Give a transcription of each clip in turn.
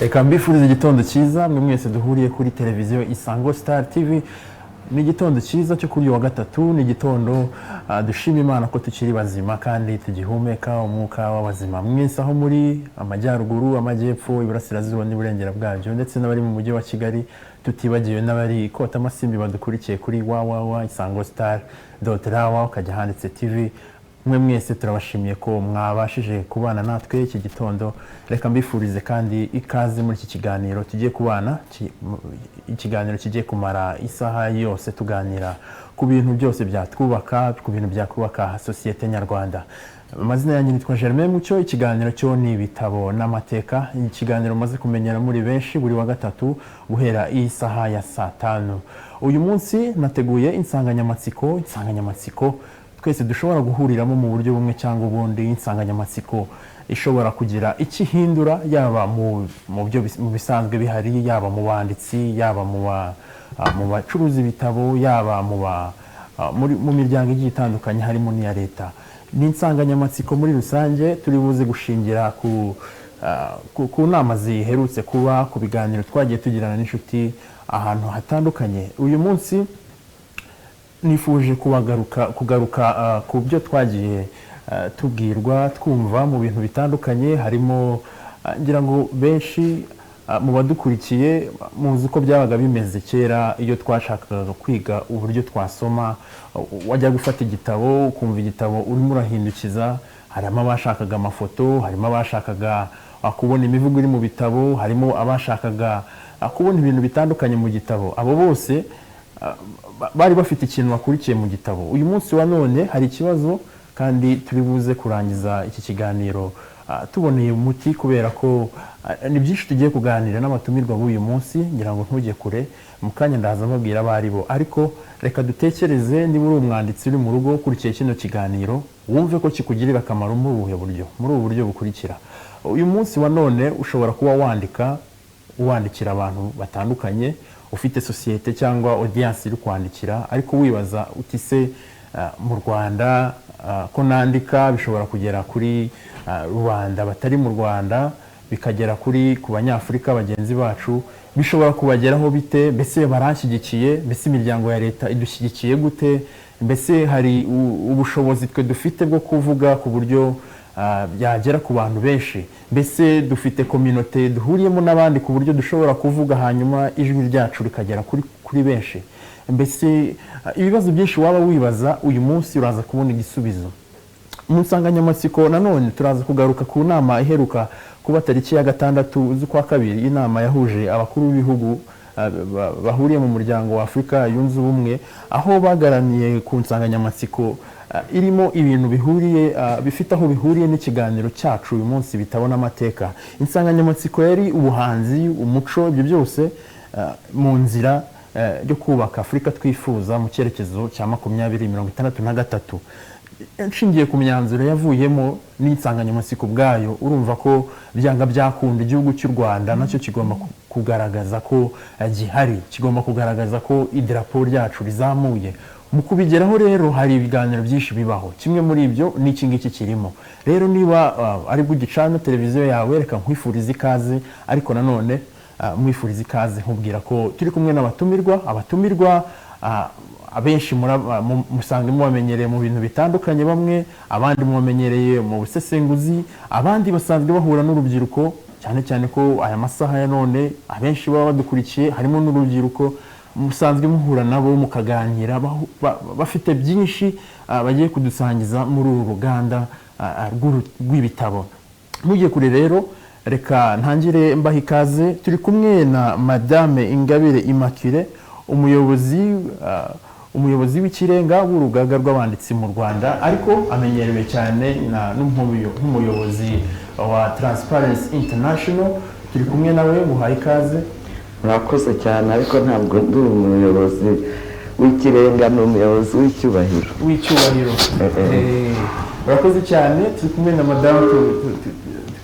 Reka mbifurize igitondo cyiza mwe mwese duhuriye kuri televiziyo Isango Star TV. Ni igitondo cyiza cyo kuri wa gatatu, ni igitondo dushima Imana ko tukiri bazima kandi tugihumeka umwuka w'abazima. Mwese aho muri amajyaruguru, amajyepfo, iburasirazuba n'iburengera bwabyo ndetse n'abari mu mujyi wa Kigali, tutibagiwe n'abari kota amasimbi badukurikiye kuri www.isangostar.rw ukajya handitse TV. Mwe mwese turabashimiye ko mwabashije kubana natwe iki gitondo. Reka mbifurize kandi ikaze muri iki kiganiro tugiye kubana, ikiganiro kigiye kumara isaha yose tuganira ku bintu byose byatwubaka, ku bintu byakubaka societe nyarwanda. Amazina yanjye nitwa Germain Mucyo. Ikiganiro cyo ni ibitabo n'amateka, ikiganiro maze kumenyera muri benshi buri wa gatatu guhera isaha ya saa 5. Uyu munsi nateguye insanganyamatsiko twese dushobora guhuriramo mu buryo bumwe cyangwa ubundi. Insanganyamatsiko ishobora kugira ikihindura yaba mu bisanzwe bihari, yaba mu banditsi, yaba mu bacuruzi ibitabo, yaba mu miryango igiye itandukanye harimo n'iya leta. Ni insanganyamatsiko muri rusange turi buze gushingira ku nama ziherutse kuba, ku biganiro twagiye tugirana n'inshuti ahantu hatandukanye. Uyu munsi nifuje kugaruka ku byo twagiye tubwirwa twumva mu bintu bitandukanye. Harimo ngira ngo benshi mu badukurikiye muzi ko byabaga bimeze kera iyo twashakaga kwiga uburyo twasoma. Wajya gufata igitabo ukumva igitabo urimo urahindukiza, harimo abashakaga amafoto, harimo abashakaga kubona imivugo iri mu bitabo, harimo abashakaga kubona ibintu bitandukanye mu gitabo. Abo bose bari bafite ikintu bakurikiye mu gitabo. Uyu munsi wa none hari ikibazo kandi turi buze kurangiza iki kiganiro tuboneye umuti, kubera ko ni byinshi tugiye kuganira n'abatumirwa b'uyu munsi. Ngira ngo ntujye kure, mu kanya ndaza mbabwira abari bo, ariko reka dutekereze. Niba uri umwanditsi uri mu rugo ukurikiye kino kiganiro, wumve ko kikugirira akamaro muri ubu buryo bukurikira. Uyu munsi wa none ushobora kuba wandikira abantu batandukanye, ufite societe cyangwa audience iri kwandikira, ariko wibaza uti se mu Rwanda ko nandika bishobora kugera kuri rubanda batari mu Rwanda, bikagera ku banyafurika bagenzi bacu, bishobora kubageraho bite? Mbese baranshyigikiye? Mbese imiryango ya leta idushyigikiye gute? Mbese hari ubushobozi twe dufite bwo kuvuga ku buryo byagera ku bantu benshi? Mbese dufite community duhuriyemo n'abandi ku buryo dushobora kuvuga hanyuma ijwi ryacu rikagera kuri benshi? Mbese ibibazo byinshi waba wibaza, uyu munsi uraza kubona igisubizo. Mu nsanganyamatsiko nanone turaza kugaruka ku nama iheruka kuba tariki ya 6 z'ukwa kabiri, inama yahuje abakuru b'ibihugu bahuriye mu muryango wa Afurika yunze ubumwe, aho bagaraniye ku nsanganyamatsiko irimo ibintu bifite aho bihuriye n'ikiganiro cyacu uyu munsi, bitabona amateka. Insanganyamatsiko yari ubuhanzi, umuco, ibyo byose mu nzira yo kubaka Afurika twifuza mu cyerekezo cya 2063. Nshingiye ku myanzuro yavuyemo n'insanganyamatsiko bwayo, urumva ko byanga byakunda igihugu cy'u Rwanda nacyo kigomba kugaragaza ko gihari, kigomba kugaragaza ko idarapo ryacu rizamuye. Mu kubigeraho rero hari ibiganiro byinshi bibaho, kimwe muri ibyo ni iki ngiki kirimo. Rero niba ari bwo gicana televiziyo yawe, reka nkwifurize ikaze, ariko nanone mwifurize ikaze nkubwira ko turi kumwe n'abatumirwa abenshi musanzwe mubamenyereye mu bintu bitandukanye, bamwe abandi mubamenyereye mu busesenguzi, abandi basanzwe bahura n'urubyiruko, cyane cyane ko aya masaha ya none abenshi baba badukurikiye harimo n'urubyiruko. Musanzwe muhura nabo mukaganira, bafite byinshi bagiye kudusangiza muri uru ruganda rw'ibitabo. Mugiye kure rero, reka ntangire mbaha ikaze. Turi kumwe na Madame Ingabire Immaculée, umuyobozi w'ikirenga w'urugaga rw'abanditsi mu Rwanda, ariko amenyerewe cyane nk'umuyobozi wa Transparency International. Turi kumwe nawe, muhaye ikaze. Murakoze cyane, ariko ntabwo ndi umuyobozi w'ikirenga, ni umuyobozi w'icyubahiro. Murakoze cyane. Turi kumwe na Madame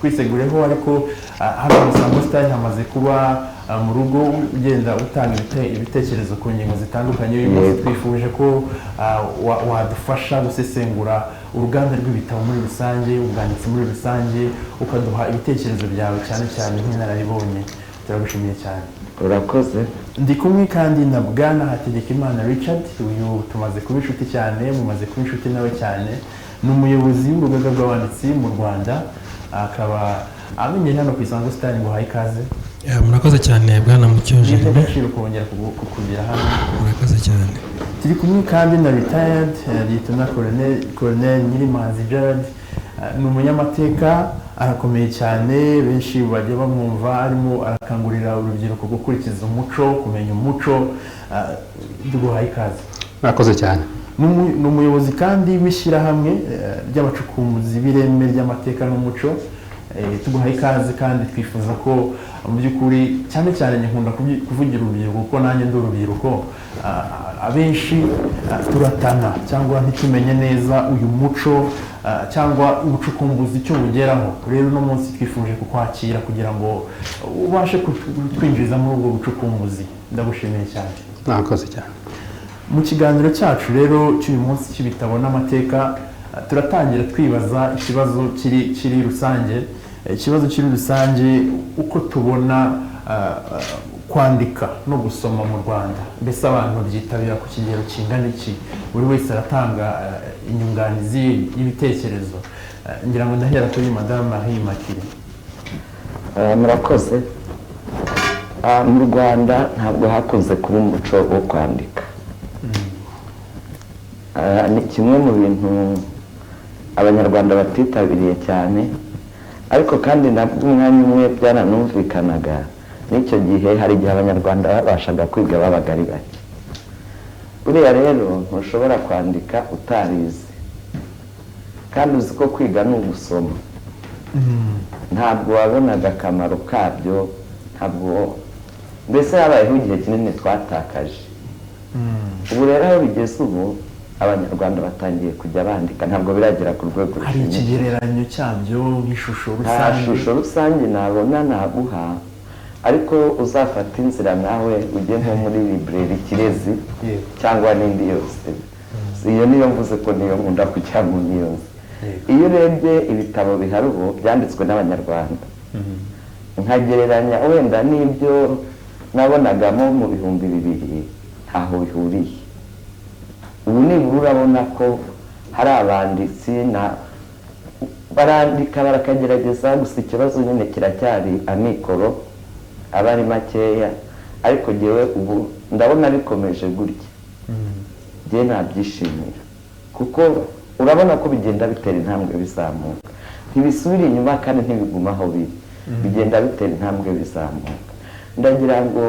tukwisegureho ariko hano mu Isango Star hamaze kuba mu rugo ugenda utanga ibitekerezo ku ngingo zitandukanye. Uyu munsi twifuje ko wadufasha gusesengura uruganda rw'ibitabo muri rusange, ubwanditsi muri rusange, ukaduha ibitekerezo byawe cyane cyane nk'inararibonye. Turagushimiye cyane. Urakoze. Ndi kumwe kandi na Bwana Hategekimana Richard, uyu tumaze kuba inshuti cyane, mumaze kuba inshuti nawe cyane. Ni umuyobozi w'urugaga rw'abanditsi mu Rwanda, akaba amenyeye hano ku Isango Star. ngo haye ikaze. Murakoze cyane Bwana Mucyo Jeremy. Ndashimira kongera kukugira hano. Murakoze cyane. Turi kumwe kandi na retired Lieutenant Colonel Nyirimanzi Gerard. Ni umunyamateka arakomeye cyane, benshi bajya bamwumva arimo arakangurira urubyiruko gukurikiza umuco, kumenya umuco. Duhaye ikaze. Murakoze cyane. Ni umuyobozi kandi w'ishyirahamwe ry'abacukumbuzi b'ireme ry'amateka n'umuco. Tuguhaye ikaze kandi twifuza ko mu by'ukuri cyane cyane nkunda kuvugira urubyiruko kuko nanjye ndi urubyiruko, abenshi turatana cyangwa ntitumenye neza uyu muco cyangwa ubucukumbuzi icyo bugeraho. Rero no munsi twifuje kukwakira kugira ngo ubashe kutwinjiza muri ubwo bucukumbuzi. Ndagushimiye cyane. Murakoze cyane. Mu kiganiro cyacu rero cy'uyu munsi cy'ibitabo n'amateka, turatangira twibaza ikibazo kiri rusange. Ikibazo kiri rusange uko tubona kwandika no gusoma mu Rwanda. Mbese abantu byitabira ku kigero kingana iki? Buri wese aratanga inyunganizi y'ibitekerezo. Ngira ngo ndahera kuri Madame Marie Immaculée. Murakoze. Mu Rwanda ntabwo hakunze kuba umuco wo kwandika. Ni kimwe mu bintu abanyarwanda batitabiriye cyane, ariko kandi nabwo umwanya umwe byaranumvikanaga. N'icyo gihe hari igihe abanyarwanda babashaga kwiga babaga ari bake. Buriya rero ntushobora kwandika utarize, kandi uzi ko kwiga ni ugusoma. Ntabwo wabonaga akamaro kabyo, ntabwo mbese habayeho igihe kinini twatakaje. Ubu rero aho bigeze ubu abanyarwanda batangiye kujya bandika, ntabwo biragera ku rwego hari ikigereranyo cyabyo nk'ishusho rusange. Nta shusho rusange nabona naguha, ariko uzafata inzira nawe ujye nko muri library Kirezi cyangwa n'indi yose. Iyo niyo mvuze ko niyo nkunda kujya mu niyonzi. Iyo urebye ibitabo bihari ubu byanditswe n'abanyarwanda, nkagereranya wenda n'ibyo nabonagamo mu 2000 ntaho bihuriye. Ubu nibura urabona ko hari abanditsi barandika barakagerageza, gusa ikibazo nyine kiracyari amikoro aba ari makeya. Ariko jyewe ubu ndabona bikomeje gutya, jye nabyishimira kuko urabona ko bigenda bitera intambwe bizamuka, ntibisubira inyuma kandi ntibiguma aho biri. Bigenda bitera intambwe bizamuka. Ndagira ngo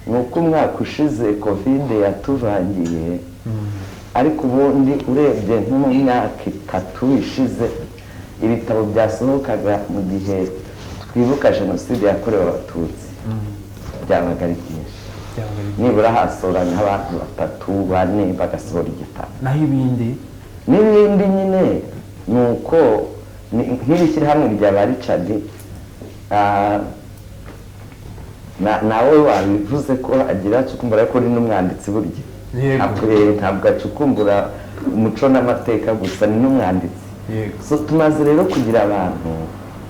nuko umwaka ushize Covid yatuvangiye, ariko ubundi urebye nko mu myaka 3 ishize ibitabo byasohokaga mu gihe twibuka Jenoside yakorewe Abatutsi byabaga ari byinshi. Nibura hasora nk'abantu 3-4 bagasohora igitabo. Naho n'ibindi nyine nuko nk'ibishyira hamwe rya ba Richard, nawe wabivuze ko agira acukumbura ko ari n'umwanditsi burya. Ntabwo acukumbura umuco n'amateka gusa, ni n'umwanditsi. So tumaze rero kugira abantu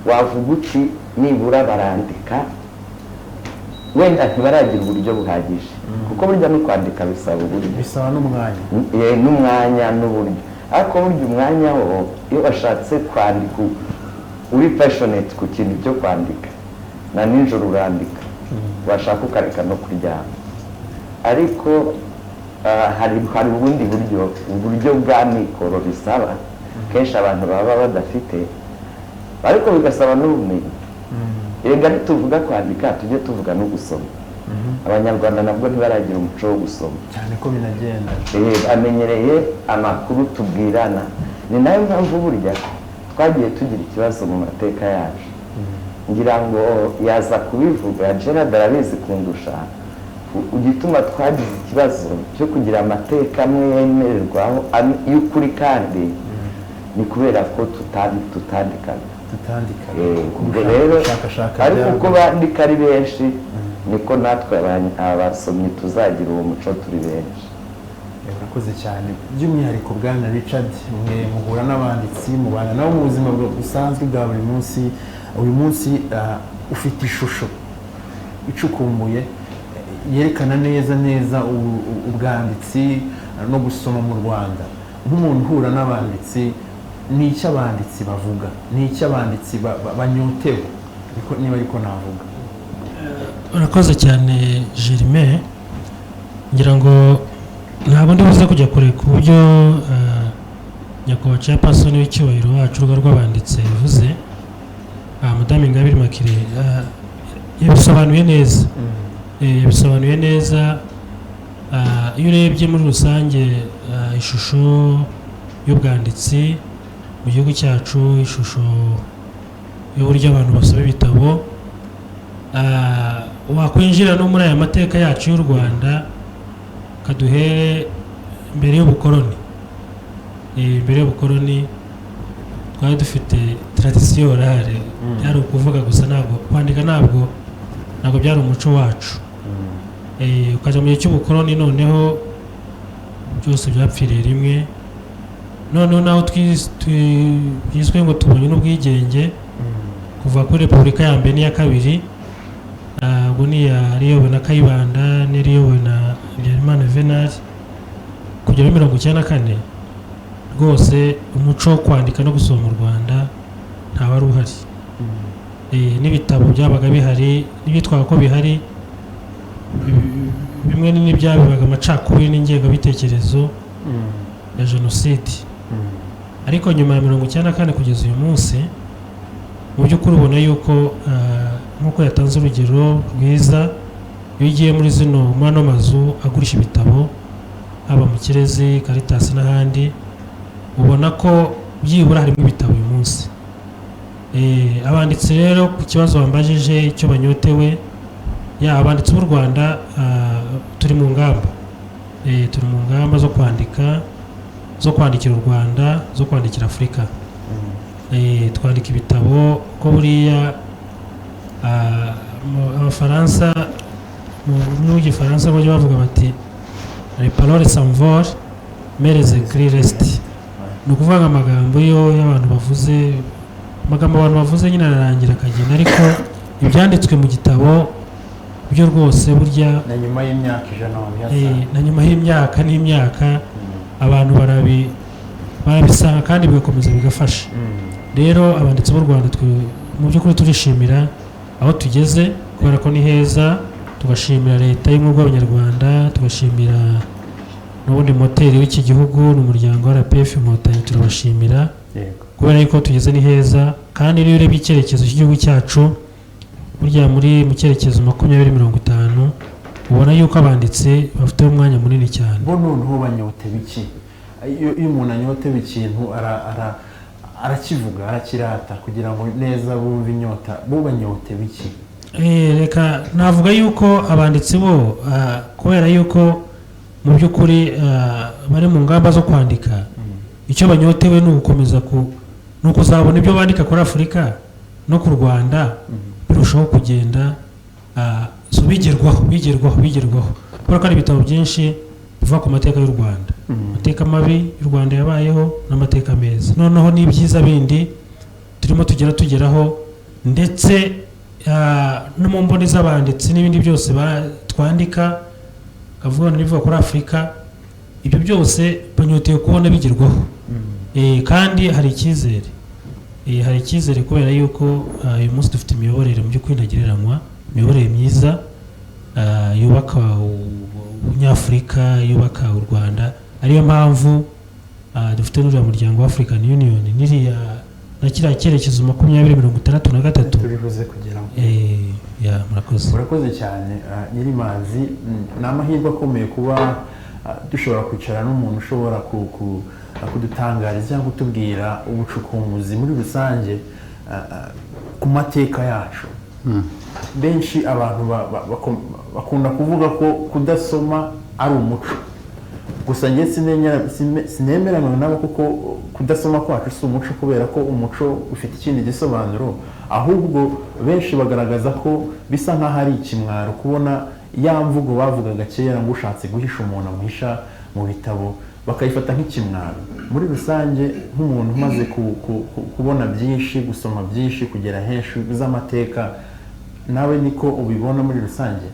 wavuga uti nibura barandika, wenda ntibaragira uburyo buhagije kuko burya no kwandika bisaba uburyo, bisaba n'umwanya. N'umwanya n'uburyo. Ariko burya umwanya wo iyo bashatse kwandika uri passionate ku kintu cyo kwandika, na nijoro urandika, washaka ukareka no kuryama. Ariko hari ubundi uburyo bwa mikoro bisaba kenshi abantu baba badafite, ariko bigasaba n'ubumenyi. Erega ntituvuga kwandika tujye tuvuga no gusoma. Abanyarwanda nabwo ntibaragira umuco wo gusoma cyane ko binagenda. Bamenyereye amakuru tubwirana. Ni nayo mpamvu burya twagiye tugira ikibazo mu mateka yacu. Ngira ngo yaza kubivuga, Gerard arabizi kundusha. Ugituma twagize ikibazo cyo kugira amateka mwemererwaho y'ukuri kandi ni kubera ko tutandikaga. tutandika ubwo rero ariko uko bandika ari benshi niko natwe abasomyi tuzagira uwo muco turi benshi. Urakoze cyane. By'umwihariko Bwana Richard, mwe muhura n'abanditsi mubana nabo mu buzima busanzwe bwa buri munsi. Uyu munsi ufite ishusho icukumbuye yerekana neza ubwanditsi no gusoma mu Rwanda. Nk'umuntu uhura n'abanditsi, ni icyo abanditsi bavuga, ni icyo abanditsi banyotewe, niba ariko navuga. urakoze cyane Germain, ngira ngo ntabwo ndibuze kujya kure ku buryo nyakubahwa chairperson w'icyubahiro wacu urugaga rw'abanditsi yavuze, Madame Ingabire Immaculée yabisobanuye neza. Iyo urebye muri rusange ishusho y'ubwanditsi mu gihugu cyacu, ishusho y'uburyo abantu basoma ibitabo, wakwinjira no muri aya mateka yacu y'u Rwanda, kaduhere mbere y'ubukoloni. Twari dufite tradisiyo orale, byari ukuvuga gusa, ntabwo kwandika, ntabwo byari umuco wacu. Ukajya mu gihe cy'ubukoloni, noneho byose byapfiriye rimwe. Noneho naho twizwe ngo tubonye n'ubwigenge kuva kuri Repubulika ya mbere n'iya kabiri, ubwo yari iyobowe na Kayibanda n'iri iyobowe na Habyarimana Venal kugera 1994. Rwose umuco wo kwandika no gusoma mu Rwanda nta wari uhari. N'ibitabo byabaga bihari, n'ibitwaga ko bihari, bimwe n'ibyabibaga amacakubiri n'ingengabitekerezo ya jenoside. Ariko nyuma ya 1994 kugeza uyu munsi, mu by'ukuri ubona yuko nk'uko yatanze urugero rwiza, iyo ugiye muri ano mazu agurisha ibitabo, haba mu Kirezi, Caritas n'ahandi, ubona ko byibura harimo ibitabo uyu munsi. Abanditsi rero ku kibazo bambajije icyo banyotewe, abanditsi b'u Rwanda turi mu ngamba zo kwandika, zo kwandikira u Rwanda, zo kwandikira Afurika. Twandika ibitabo ko buriya Abafaransa mu Gifaransa bajya bavuga bati les paroles s'envolent mais les écrits restent. Ni ukuvuga amagambo y'abantu bavuze, abantu bavuze nyine ararangira akagenda, ariko ibyanditswe mu gitabo byo rwose burya na nyuma y'imyaka ijana na nyuma y'imyaka n'imyaka abantu barabisanga kandi bigakomeza bigafasha. Rero abanditsi b'u Rwanda mu by'ukuri turishimira aho tugeze, kubera ko ni heza. Tugashimira leta y'ubumwe bw'Abanyarwanda, tugashimira n'ubundi moteri w'iki gihugu n'umuryango wa RPF Inkotanyi, turabashimira kubera yuko tugeze ni heza. Kandi iyo urebye icyerekezo cy'igihugu cyacu, burya mu cyerekezo 2050, ubona yuko abanditsi bafite umwanya munini cyane. Bo noneho banyote biki? Iyo umuntu anyotewe ikintu arakivuga, arakirata kugira ngo neza bumve inyota. Bo banyote biki? Reka navuga yuko abanditsi bo kubera yuko mu by'ukuri bari mu ngamba zo kwandika, icyo banyotewe ni ugukomeza ni ukuzabona ibyo bandika kuri Afurika no ku Rwanda birushaho kugenda bigerwaho, kubera ko ari ibitabo byinshi biva ku mateka y'u Rwanda, amateka mabi y'u Rwanda yabayeho n'amateka meza, noneho n'ibyiza bindi turimo tugeraho, ndetse no mu mboni z'abanditsi n'ibindi byose twandika, kavuga n'ibivuga kuri Afurika, ibyo byose banyoteye kubona bigerwaho. Kandi hari icyizere kubera yuko uyu munsi dufite imiyoborere mu by'ukuri ntagereranywa, imiyoborere myiza yubaka Ubunyafurika, yubaka u Rwanda. Ariyo mpamvu dufite n'uriya muryango wa African Union na kiriya cyerekezo 2063 turibuze kugeraho. Murakoze cyane Nyirimanzi. Ni amahirwe akomeye kuba dushobora kwicara n'umuntu ushobora kudutangariza cyangwa kutubwira ubucukumbuzi muri rusange ku mateka yacu. Benshi abantu bakunda kuvuga ko kudasoma ari umuco, gusa njye sinemeranywa nabo kuko kudasoma kwacu si umuco, kubera ko umuco ufite ikindi gisobanuro, ahubwo benshi bagaragaza ko bisa nk'aho ari ikimwaro kubona ya mvugo bavugaga kera ngo ushatse guhisha umuntu amuhisha mu bitabo, bakayifata nk'ikimwaro. Muri rusange nk'umuntu umaze kubona byinshi, gusoma byinshi, kugera henshi z'amateka, nawe niko ubibona muri rusange?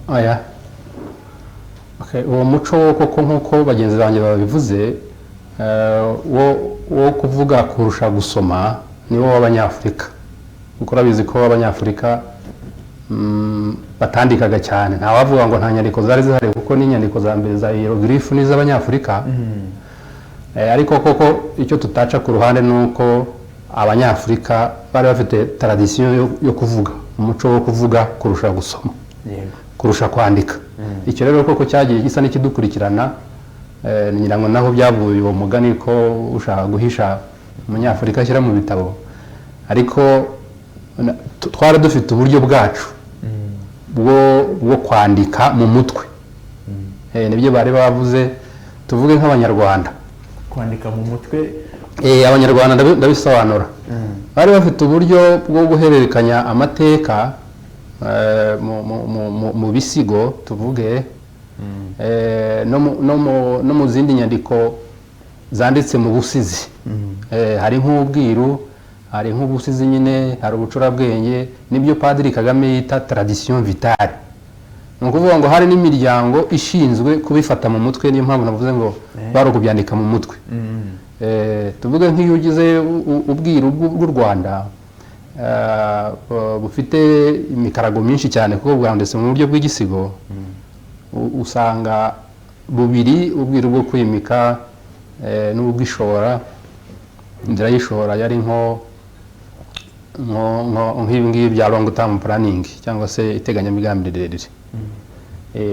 Aya, uwo muco koko nk'uko bagenzi banjye babivuze, wo kuvuga kurusha gusoma niwo w'Abanyafurika, kuko urabizi ko Abanyafurika batandikaga cyane. Nta wavuga ngo nta nyandiko zari zihari, kuko n'inyandiko za mbere za hieroglyphe ni iz'Abanyafurika. Ariko koko icyo tutaca ku ruhande ni uko Abanyafurika bari bafite tradition yo kuvuga, umuco wo kuvuga kurusha gusoma, kurusha kwandika. Icyo rero koko cyagiye gisa n'ikidukurikirana, ngira ngo naho byavuye uwo mugani ko ushaka guhisha Umunyafurika ashyira mu bitabo. Ariko twari dufite uburyo bwacu bwo kwandika mu mutwe. Nibyo bari bavuze, tuvuge nk'Abanyarwanda kwandika mu mutwe. Abanyarwanda ndabisobanura, bari bafite uburyo bwo guhererekanya amateka mu bisigo, tuvuge no mu zindi nyandiko zanditse mu busizi. Hari nk'ubwiru, hari nk'ubusizi nyine, hari ubucurabwenge, nibyo Padiri Kagame yita tradition vitale. Ni ukuvuga ngo hari n'imiryango ishinzwe kubifata mu mutwe, niyo mpamvu navuze ngo bari ukubyandika mu mutwe. Tuvuge nk'iyo ugize ubwiru bw'u Rwanda, bufite imikarago myinshi cyane kuko bwanditse mu buryo bw'igisigo, usanga bubiri, ubwiru bwo kwimika n'ubwishora. Inzira y'ishora yari nk'ibi ngibi bya long term planning cyangwa se iteganyamigambi rirerire.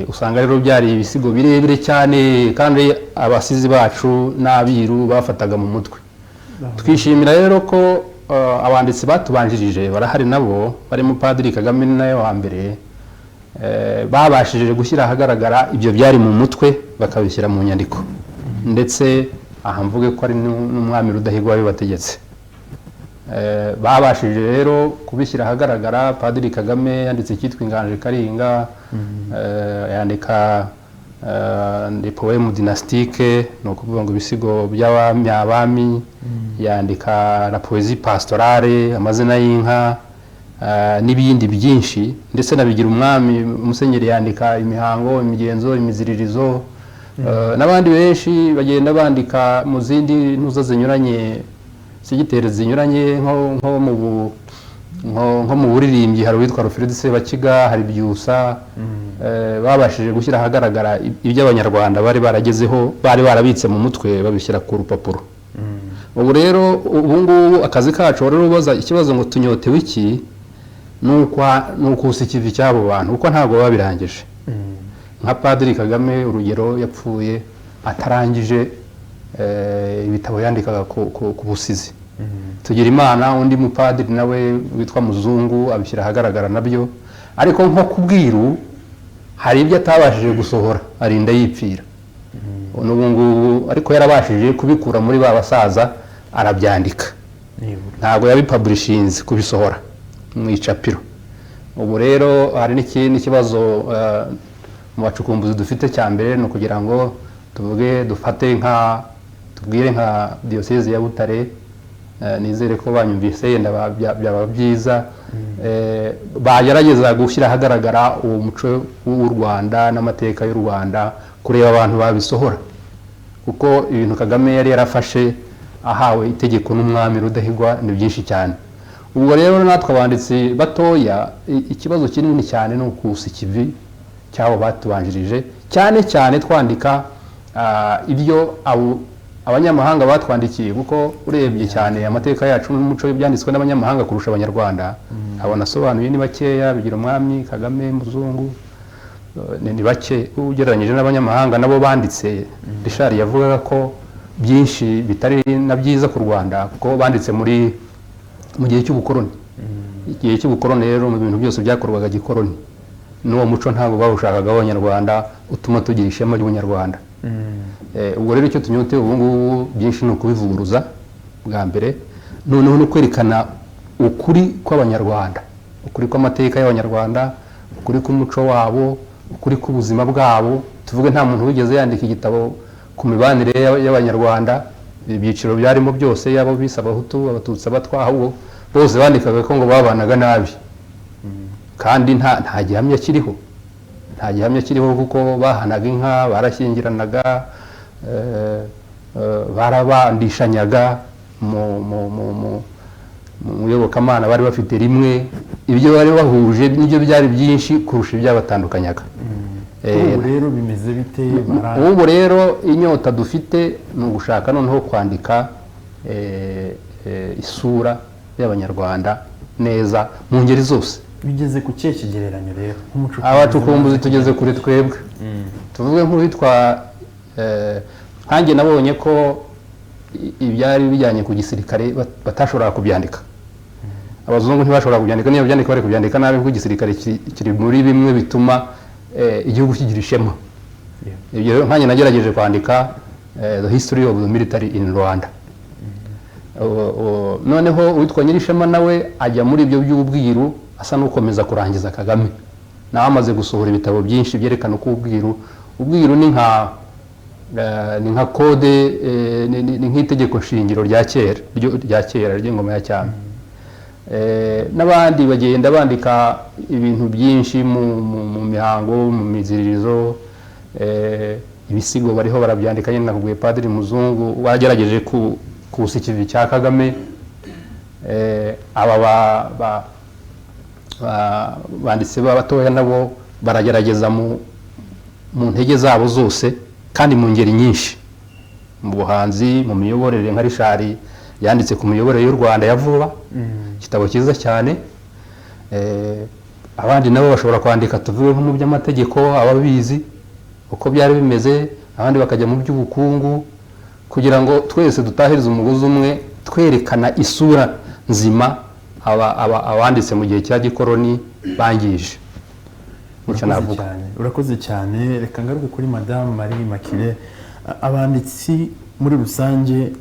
Usanga rero byari ibisigo birebire cyane, kandi abasizi bacu n'abiru bafataga mu mutwe. Twishimira rero ko abanditsi batubanjirije barahari nabo, barimo Padiri Kagame nawe wa mbere, babashije gushyira ahagaragara ibyo byari mu mutwe bakabishyira mu nyandiko, ndetse aha mvuge ko ari n'umwami Rudahigwa wabibategetse. Babashije rero kubishyira ahagaragara. Padiri Kagame yanditse icyitwa Inganje Karinga, yandika des poèmes dynastiques, ni ukuvuga ngo ibisigo by'abami, yandika la poésie pastorale, amazina y'inka, n'ibindi byinshi, ndetse nabigira umwami Musenyeri yandika imihango, imigenzo, imiziririzo, n'abandi benshi bagenda bandika mu zindi ntuza zinyuranye, segiteri zinyuranye, nko mu buririmbyi hari uwitwa Alfred Sebakiga, hari Byusa. Babashije gushyira ahagaragara ibyo Abanyarwanda bari baragezeho, bari barabitse mu mutwe, babishyira ku rupapuro. Ubu rero ubungubu akazi kacu rero ubaza ikibazo ngo tunyotewe iki, nukusa ikivi cy'abo bantu, kuko ntabwo babirangije. Nka Padiri Kagame urugero, yapfuye atarangije ibitabo yandikaga ku busizi. Tugira Imana undi mupadiri nawe witwa Muzungu, abishyira ahagaragara nabyo. Ariko nko kubwiru hari ibyo atabashije gusohora, arinda yipfira. N'ubungubu ariko yarabashije kubikura muri ba basaza, arabyandika. Ntabwo yabipublishinze kubisohora mu icapiro. Ubu rero hari n'ikindi kibazo mu bacukumbuzi dufite cya mbere, ni ukugira ngo tubwire nka Diocese ya Butare. Nizere ko banyumvise, yenda byaba byiza bagerageza gushyira ahagaragara uwo muco w'u Rwanda n'amateka y'u Rwanda, kureba abantu babisohora, kuko ibintu Kagame yari yarafashe ahawe itegeko n'umwami Rudahigwa ni byinshi cyane. Ubwo rero natwe abanditsi batoya, ikibazo kinini cyane ni ukusa ikivi cy'abo batubanjirije, cyane cyane twandika ibyo abanyamahanga batwandikiye, kuko urebye cyane amateka yacu n'umuco byanditswe n'abanyamahanga kurusha Abanyarwanda. Abona asobanuye ni bakeya, bigira umwami Kagame, Muzungu, ni bake ugereranyije n'abanyamahanga nabo banditse. Richard yavugaga ko byinshi bitari na byiza ku Rwanda, kuko banditse mu gihe cy'ubukoroni. Igihe cy'ubukoroni rero mu bintu byose byakorwaga gikoroni, n'uwo muco ntabwo bawushakaga abanyarwanda utuma tugira ishema ry'ubunyarwanda. Ubwo rero icyo tunyoteye ubu ngubu byinshi ni ukubivuguruza bwa mbere, noneho no kwerekana ukuri kw'abanyarwanda, ukuri kw'amateka y'abanyarwanda, ukuri k'umuco wabo, ukuri k'ubuzima bwabo. Tuvuge nta muntu wigeze yandika igitabo ku mibanire y'abanyarwanda, ibyiciro byarimo byose, yaba bise abahutu, abatutsi, abatwa, ahubwo bose bandikaga ko ngo babanaga nabi, kandi nta gihamya kiriho, nta gihamya kiriho kuko bahanaga inka, barashyingiranaga, barabandishanyaga mu iyobokamana bari bafite rimwe. Ibyo bari bahuje nibyo byari byinshi kurusha ibyabatandukanyaga. ubu rero bimeze bite? Ubu rero inyota dufite ni ugushaka noneho kwandika isura y'abanyarwanda neza mu ngeri zose. Bigeze ku kihe kigereranyo rero? Abacukumbuzi tugeze kure twebwe. Tuvuge nk'uwitwa nkanjye nabonye ko ibyari bijyanye ku gisirikare batashoboraga kubyandika. Abazungu ntibashobora kubyandika, niyo byandika bari kubyandika nabi kuko igisirikare kiri muri bimwe bituma igihugu kigira ishema. Ibyo rero nkanjye nagerageje kwandika the history of the military in Rwanda. Noneho uwitwa Nyirishema nawe ajya muri ibyo by'ubwiru, asa n'ukomeza kurangiza Kagame. Nawe amaze gusohora ibitabo byinshi byerekana uko ubwiru ni nka kode, ni nk'itegeko shingiro rya kera ry'ingoma ya cyami. N'abandi bagenda bandika ibintu byinshi mu mihango, mu miziririzo, ibisigo bariho barabyandika. Nyine nakubwiye Padiri Muzungu wagerageje kusa ikivi cya Kagame. Aba banditse b'abatoya nabo baragerageza mu ntege zabo zose kandi mu ngeri nyinshi, mu buhanzi, mu miyoborere. nka Rishari yanditse ku miyoborere y'u Rwanda ya vuba, igitabo cyiza cyane. Abandi nabo bashobora kwandika, tuvuge nko mu by'amategeko, ababizi uko byari bimeze, abandi bakajya mu by'ubukungu, kugira ngo twese dutahirize umugozi umwe, twerekana isura nzima abanditse mu gihe cya gikoroni bangije. Urakoze cyane. Reka ngaruke kuri Madame Marie Immaculée. Abanditsi muri rusange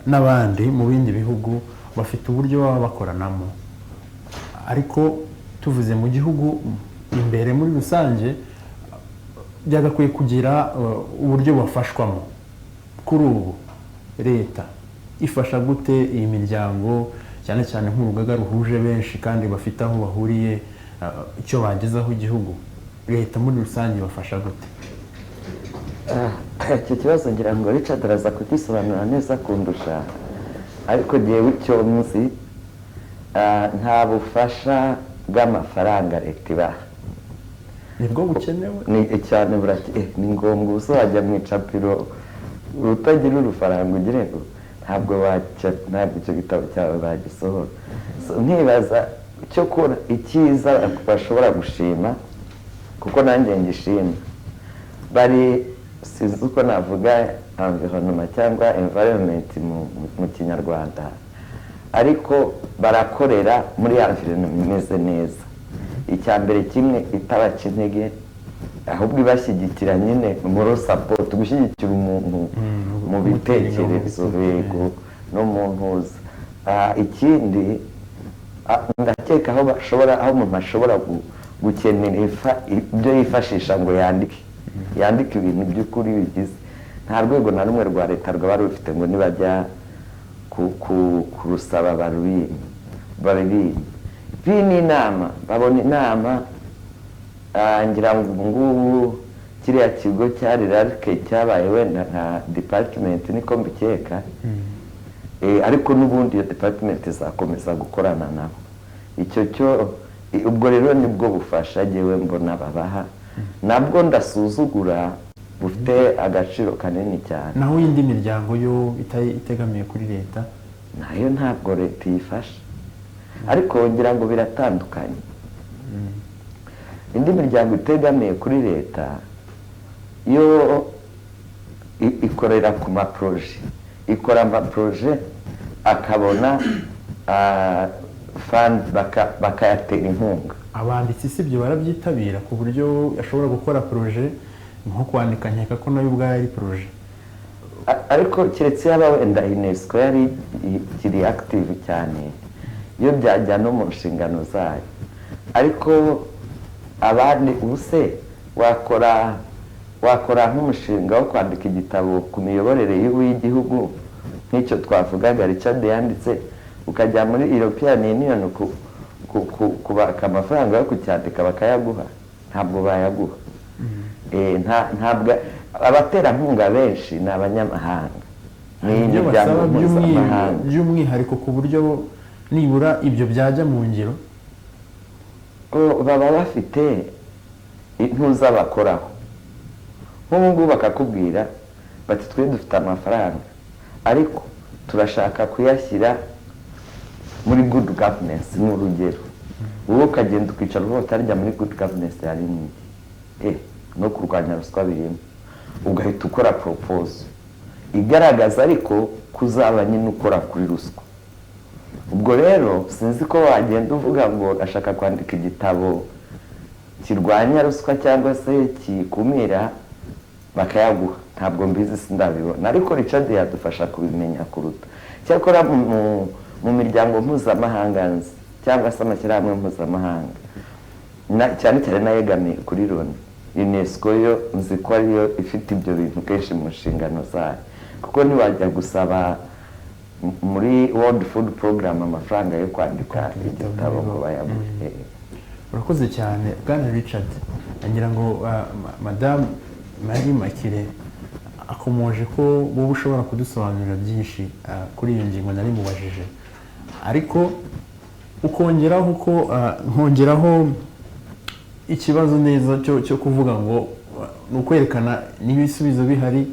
n'abandi mu bindi bihugu bafite uburyo baba bakoranamo, ariko tuvuze mu gihugu imbere muri rusange byagakwiye kugira uburyo bafashwamo. Kuri ubu leta ifasha gute iyi miryango, cyane cyane nk'urugaga ruhuje benshi kandi bafite aho bahuriye, icyo bagezaho igihugu? Leta muri rusange bafasha gute? Icyo kibazo ngira ngo Richard araza kugisobanura neza kundusha, ariko jyewe icyo nzi, nta bufasha bw'amafaranga leta ibaha. Nibwo bukenewe cyane, ni ngombwa uzajya mu icapiro utagira urufaranga ugire ngo ntabwo icyo gitabo cyawe bagisohora. Nkibaza cyo kora icyiza bashobora gushima, kuko nanjye ngishima, bari sinzi uko navuga environment cyangwa environment mu Kinyarwanda, ariko barakorera muri environment imeze neza. Icya mbere kimwe itabaca intege, ahubwo ibashyigikira nyine muri support, gushyigikira umuntu mu bitekerezo bego no mu ntuza. Ikindi ndakeka aho umuntu ashobora gukenera ibyo yifashisha ngo yandike ibintu by'ukuri bigize. Nta rwego na rumwe rwa leta rwaba rufite ngo nibajya kurusaba baririmba. Ni inama, babona inama. Ngira ngo ngubu kiriya kigo cyari rarike cyabaye wenda nka department niko mbikeka, ariko n'ubundi iyo department izakomeza gukorana nabo. Ubwo rero nibwo bufasha jyewe mbona babaha, nabwo ndasuzugura, bufite agaciro kanini cyane. Naho indi miryango yo itegamiye kuri leta, nayo ntabwo leta yifasha, ariko ngira ngo biratandukanye. Indi miryango itegamiye kuri leta yo ikorera ku maproje, ikora amaproje akabona fund bakayatera inkunga. abanditsi si byo barabyitabira ku buryo ashobora gukora proje nko kwandika, nkeka ko nayo ubwayo ari proje. ariko keretse yaba wenda UNESCO yari kiri active cyane iyo byajya no mu nshingano zayo, ariko abandi ubuse wakora nk'umushinga wo kwandika igitabo ku miyoborere y'igihugu nk'icyo twavugaga Richard yanditse, ukajya muri European Union kubaka amafaranga yo kucyandika bakayaguha? Ntabwo bayaguha. Ntabwo abaterankunga benshi ni abanyamahanga, Ibyo basaba by'umwihariko ku buryo nibura ibyo byajya mu ngiro, baba bafite intuza bakoraho. Nk'ubu ngubu bakakubwira bati twe dufite amafaranga ariko turashaka kuyashyira muri good governance. Ni urugero, wowe ukagenda ukicara uvuga utarya muri good governance yari no kurwanya ruswa birimo, ugahita ukora proposal igaragaza ariko kuzaba nyine ukora kuri ruswa. Ubwo rero sinzi ko wagenda uvuga ngo ashaka kwandika igitabo kirwanya ruswa cyangwa se kikumira bakayaguha. Ntabwo mbizi, sindabibona, ariko Richard yadufasha kubimenya kuruta. Cyakora mu miryango mpuzamahanga cyangwa se amashyirahamwe mpuzamahanga cyane cyane nayegamiye kuri Loni, UNESCO yo nzi ko ariyo ifite ibyo bintu kenshi mu nshingano zayo, kuko ntiwajya gusaba muri World Food Program amafaranga yo kwandika igitabo ngo bayamuhe. urakoze cyane Bwana Richard. Ngira ngo Madame Marie Makire akomoje ko wowe ushobora kudusobanurira byinshi kuri iyo ngingo nari mubajije, ariko ukongeraho ko nkongeraho ikibazo neza cyo kuvuga ngo ni ukwerekana niba ibisubizo bihari,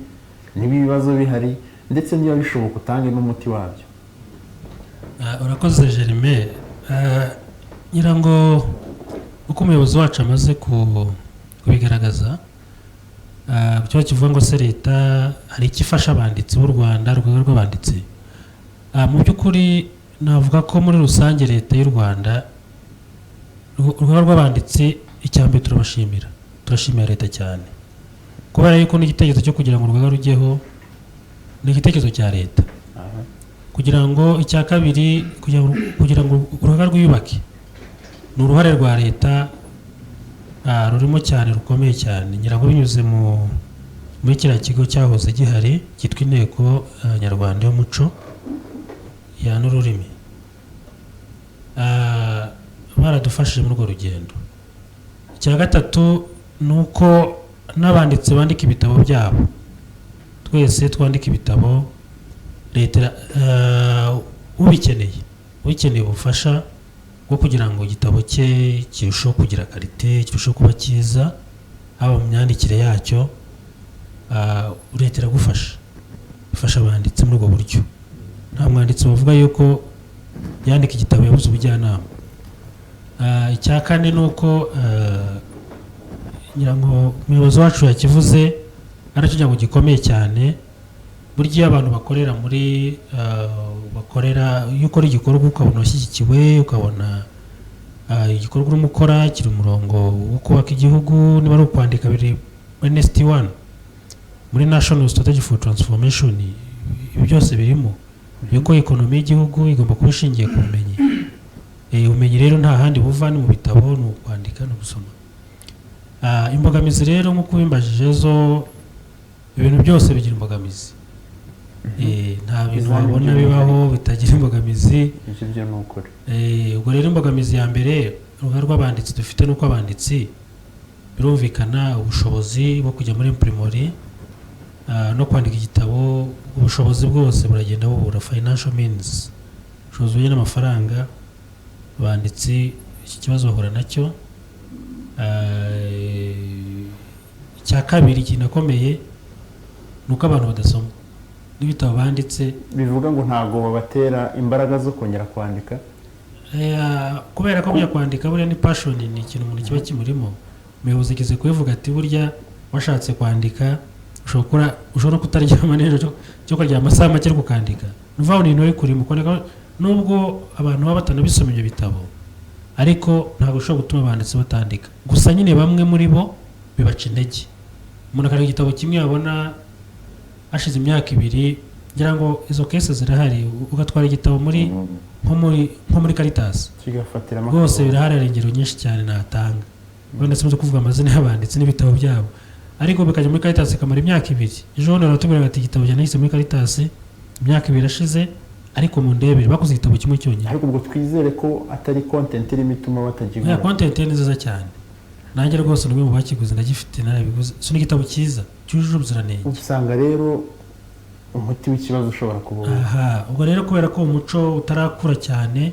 niba ibibazo bihari, ndetse niba bishoboka utange n'umuti wabyo. Urakoze Jerime. Ngira ngo uko umuyobozi wacu amaze kubigaragaza, cyo kivuga ngo se leta hari ikifasha abanditsi b'u Rwanda, urwego rw'abanditsi. Mu by'ukuri navuga ko muri rusange leta y'u Rwanda, urwego rw'abanditsi icyambere turashimira leta cyane, kubera yuko n'igitekerezo cyo kugira ngo urugaga rujyeho ni igitekerezo cya leta. Kugira ngo icya kabiri kugira ngo urugaga rwiyubake ni uruhare rwa leta rurimo cyane, rukomeye cyane. Ngira ngo binyuze muri kiriya kigo cyahoze gihari cyitwa Inteko Nyarwanda y'Umuco n'Ururimi, baradufashije muri urwo rugendo. Icya gatatu ni uko n'abanditsi bandika ibitabo byabo, twese twandika ibitabo, leta ubikeneye ubufasha bwo kugira ngo igitabo cye kirusheho kugira karite, kirusheho kuba cyiza, haba mu myandikire yacyo, leta iragufasha, ifasha abanditsi muri ubwo buryo. Nta mwanditsi wavuga yuko yandika igitabo yabuze ubujyanama. Icya kane ni uko ngira ngo umuyobozi wacu yakivuze, aricyo kugira ngo gikomeye cyane. Burya iyo abantu bakorera iyo ukora igikorwa ukabona washyigikiwe, ukabona igikorwa urimo ukora kiri umurongo wo kubaka igihugu, niba ari ukwandika biri muri NST1 muri National Strategy for Transformation, ibi byose birimo yuko ekonomi y'igihugu igomba kuba ishingiye ku bumenyi. Ubumenyi rero nta handi buva, ni mu bitabo, ni ukwandika, no gusoma. Imbogamizi rero nk'uko bimbajije zo, ibintu byose bigira imbogamizi. Nta bintu wabona bibaho bitagira imbogamizi. Ibyo ni ukuri. Ubwo rero imbogamizi ya mbere uruhare rw'abanditsi dufite, nuko abanditsi birumvikana ubushobozi bwo kujya muri imprimerie no kwandika igitabo, ubushobozi bwose buragenda bubura, financial means, ubushobozi bujyanye n'amafaranga. Abanditsi iki kibazo bahura nacyo. Icya kabiri kinakomeye ni uko abantu badasoma n'ibitabo banditse. Bivuga ngo ntabwo babatera imbaraga zo kongera kwandika, kubera ko kujya kwandika buriya ni passion, ni ikintu umuntu kiba kimurimo. Umuyobozi ageze kubivuga ati burya washatse kwandika ushobora kutaryama nijoro cyo kuryama amasaha make ari kukandika. Nuvaho ni ibintu biri kurimo kwandika, nubwo abantu baba batanabisoma ibyo bitabo, ariko ntabwo ushobora gutuma abanditsi batandika. Gusa nyine bamwe muri bo bibaca intege. Umuntu akareba igitabo kimwe yabona hashize imyaka 2, ngira ngo izo kese zirahari, ugatwara igitabo muri nko muri Caritas kigafatira rwose birahari, hari ingero nyinshi cyane natanga. Wenda sinzi kuvuga amazina y'abanditsi n'ibitabo byabo, ariko bikajya muri Caritas ikamara imyaka 2. Ejo bundi baratubwira ati igitabo cyanahise muri Caritas imyaka 2 irashize, ariko mu ndebere bakoze igitabo kimwe cyonyine. ariko ubwo twizere ko atari content irimo ituma batagigura. Ya content ni nziza cyane, nanjye rwose n'umwe mu bakiguze ndagifite narabiguze. So ni igitabo cyiza cyujuje ubuziranenge. Usanga rero umuti w'ikibazo ushobora kuba. Aha, ubwo rero kubera ko umuco utarakura cyane,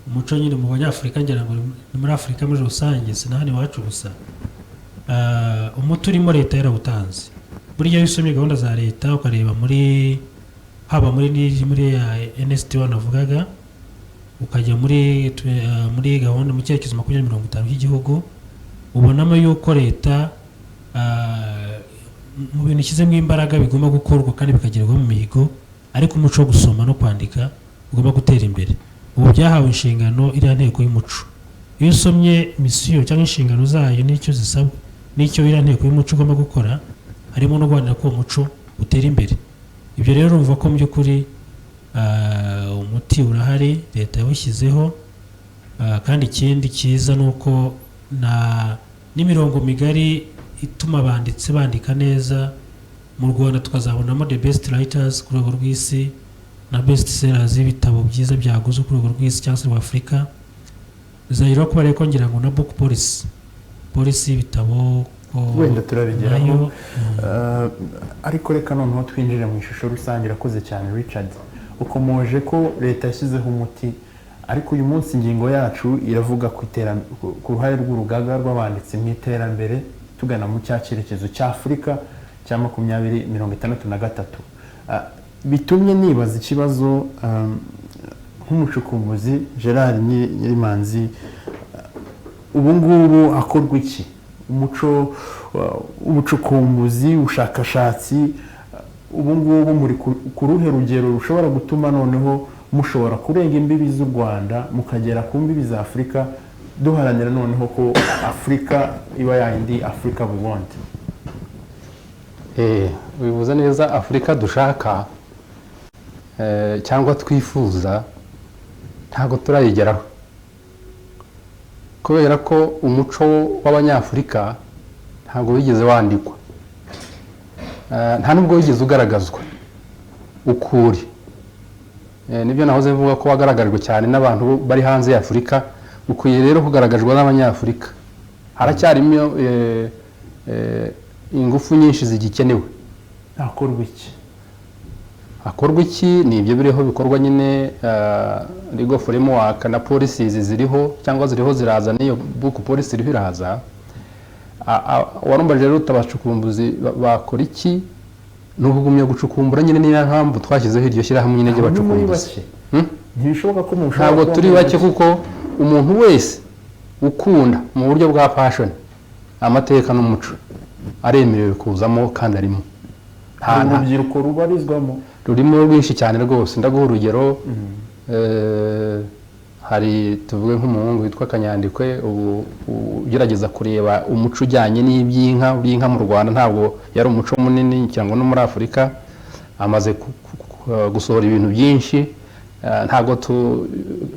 umuco nyine mu banyafurika ngira ngo ni muri Afurika muri rusange, si na hano iwacu gusa, umuti urimo leta yarawutanze. Burya iyo usomye gahunda za leta ukareba muri haba muri NST1 navugaga, ukajya muri gahunda mu cyerekezo 2050 cy'igihugu, ubonamo yuko leta mu bintu ishyizemo imbaraga bigomba gukorwa kandi bikagerwaho mu mihigo, ariko umuco wo gusoma no kwandika ugomba gutera imbere. Ubu byahawe inshingano iriya nteko y'umuco. Iyo usomye misiyo cyangwa inshingano zayo n'icyo zisabwa n'icyo iriya nteko y'umuco ugomba gukora, harimo no guharanira ko umuco utera imbere. Ibyo rero urumva ko mu by'ukuri umuti urahari, leta yawushyizeho, kandi ikindi cyiza ni uko n'imirongo migari ituma abanditsi bandika neza. Mu Rwanda tukazabonamo the best writers ku rwego rw'isi na best sellers y'ibitabo byiza byaguze ku rwego rw'isi cyangwa se rw'Afurika. Bizahira kuba rero ngira ngo na book policy y'ibitabo wenda turabigeraho. Ariko reka noneho twinjire mu ishusho rusange. Irakoze cyane Richard, ukomoje ko leta yashyizeho umuti, ariko uyu munsi ingingo yacu iravuga ku ruhare rw'urugaga rw'abanditsi mu iterambere tugana mu cyerekezo cya Afurika cya 2063. Bitumye nibaza ikibazo nk'umucukumbuzi Gerard Nyirimanzi, ubu ngubu akorwa iki? Umuco ubucukumbuzi, ubushakashatsi, ubu ngubu muri ku ruhe rugero rushobora gutuma noneho mushobora kurenga imbibi z'u Rwanda mukagera ku mbibi za Afurika, duharanira noneho ko Afurika iba yindi Afurika we want? Bivuze neza, Afurika dushaka cyangwa twifuza ntabwo turayigeraho, kubera ko umuco w'abanyafurika ntabwo wigeze wandikwa, nta nubwo wigeze ugaragazwa ukuri. Nibyo nahoze mvuga ko wagaragajwe cyane n'abantu bari hanze ya Afurika, ukwiye rero kugaragazwa n'abanyafurika. Haracyarimo ingufu nyinshi zigikenewe. Hakorwa iki? Ni ibyo biriho bikorwa nyine, legal framework na policies ziriho cyangwa ziriho ziraza, niyo book policy iriho iraza. Warumbaje rero utabacukumbuzi bakora iki? N'ubugumye gucukumbura nyine, niyo mpamvu twashyizeho iryo shyirahamwe nyine ry'abacukumbuzi. Ntibishoboka ko ntabwo turi bake, kuko umuntu wese ukunda mu buryo bwa passion amateka n'umuco aremerewe kuzamo kandi arimo. Nta rubyiruko rubarizwamo, rurimo rwinshi cyane rwose. Ndaguha urugero, hari tuvuge nk'umuhungu witwa Kanyandikwe, ubu ugerageza kureba umuco ujyanye n'iby'inka mu Rwanda. Ntabwo yari umuco munini cyangwa no muri Afurika, amaze gusohora ibintu byinshi. Ntabwo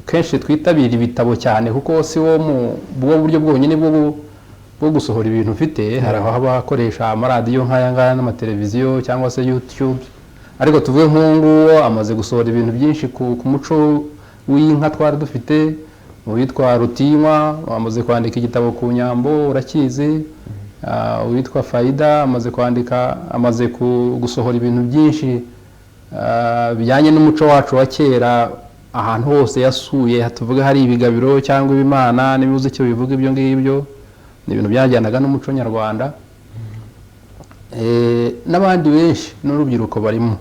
kenshi twitabira ibitabo cyane, kuko si wo mu buryo bwonyine bwo gusohora ibintu ufite. Hari aho abakoresha amaradiyo nk'aya ngaya n'amateleviziyo cyangwa se YouTube, ariko tuvuge nk'uwo amaze gusohora ibintu byinshi ku muco w'inka twari dufite. Uwitwa Rutinywa amaze kwandika igitabo ku Nyambo, urakizi. Uwitwa Faida amaze gusohora ibintu byinshi bijyanye n'umuco wacu wa kera. Ahantu hose yasuye, tuvuge hari ibigabiro cyangwa ibimana n'ibibuze icyo bivuga, ibyo ngibyo ni ibintu byajyanaga n'umuco nyarwanda. N'abandi benshi n'urubyiruko barimo,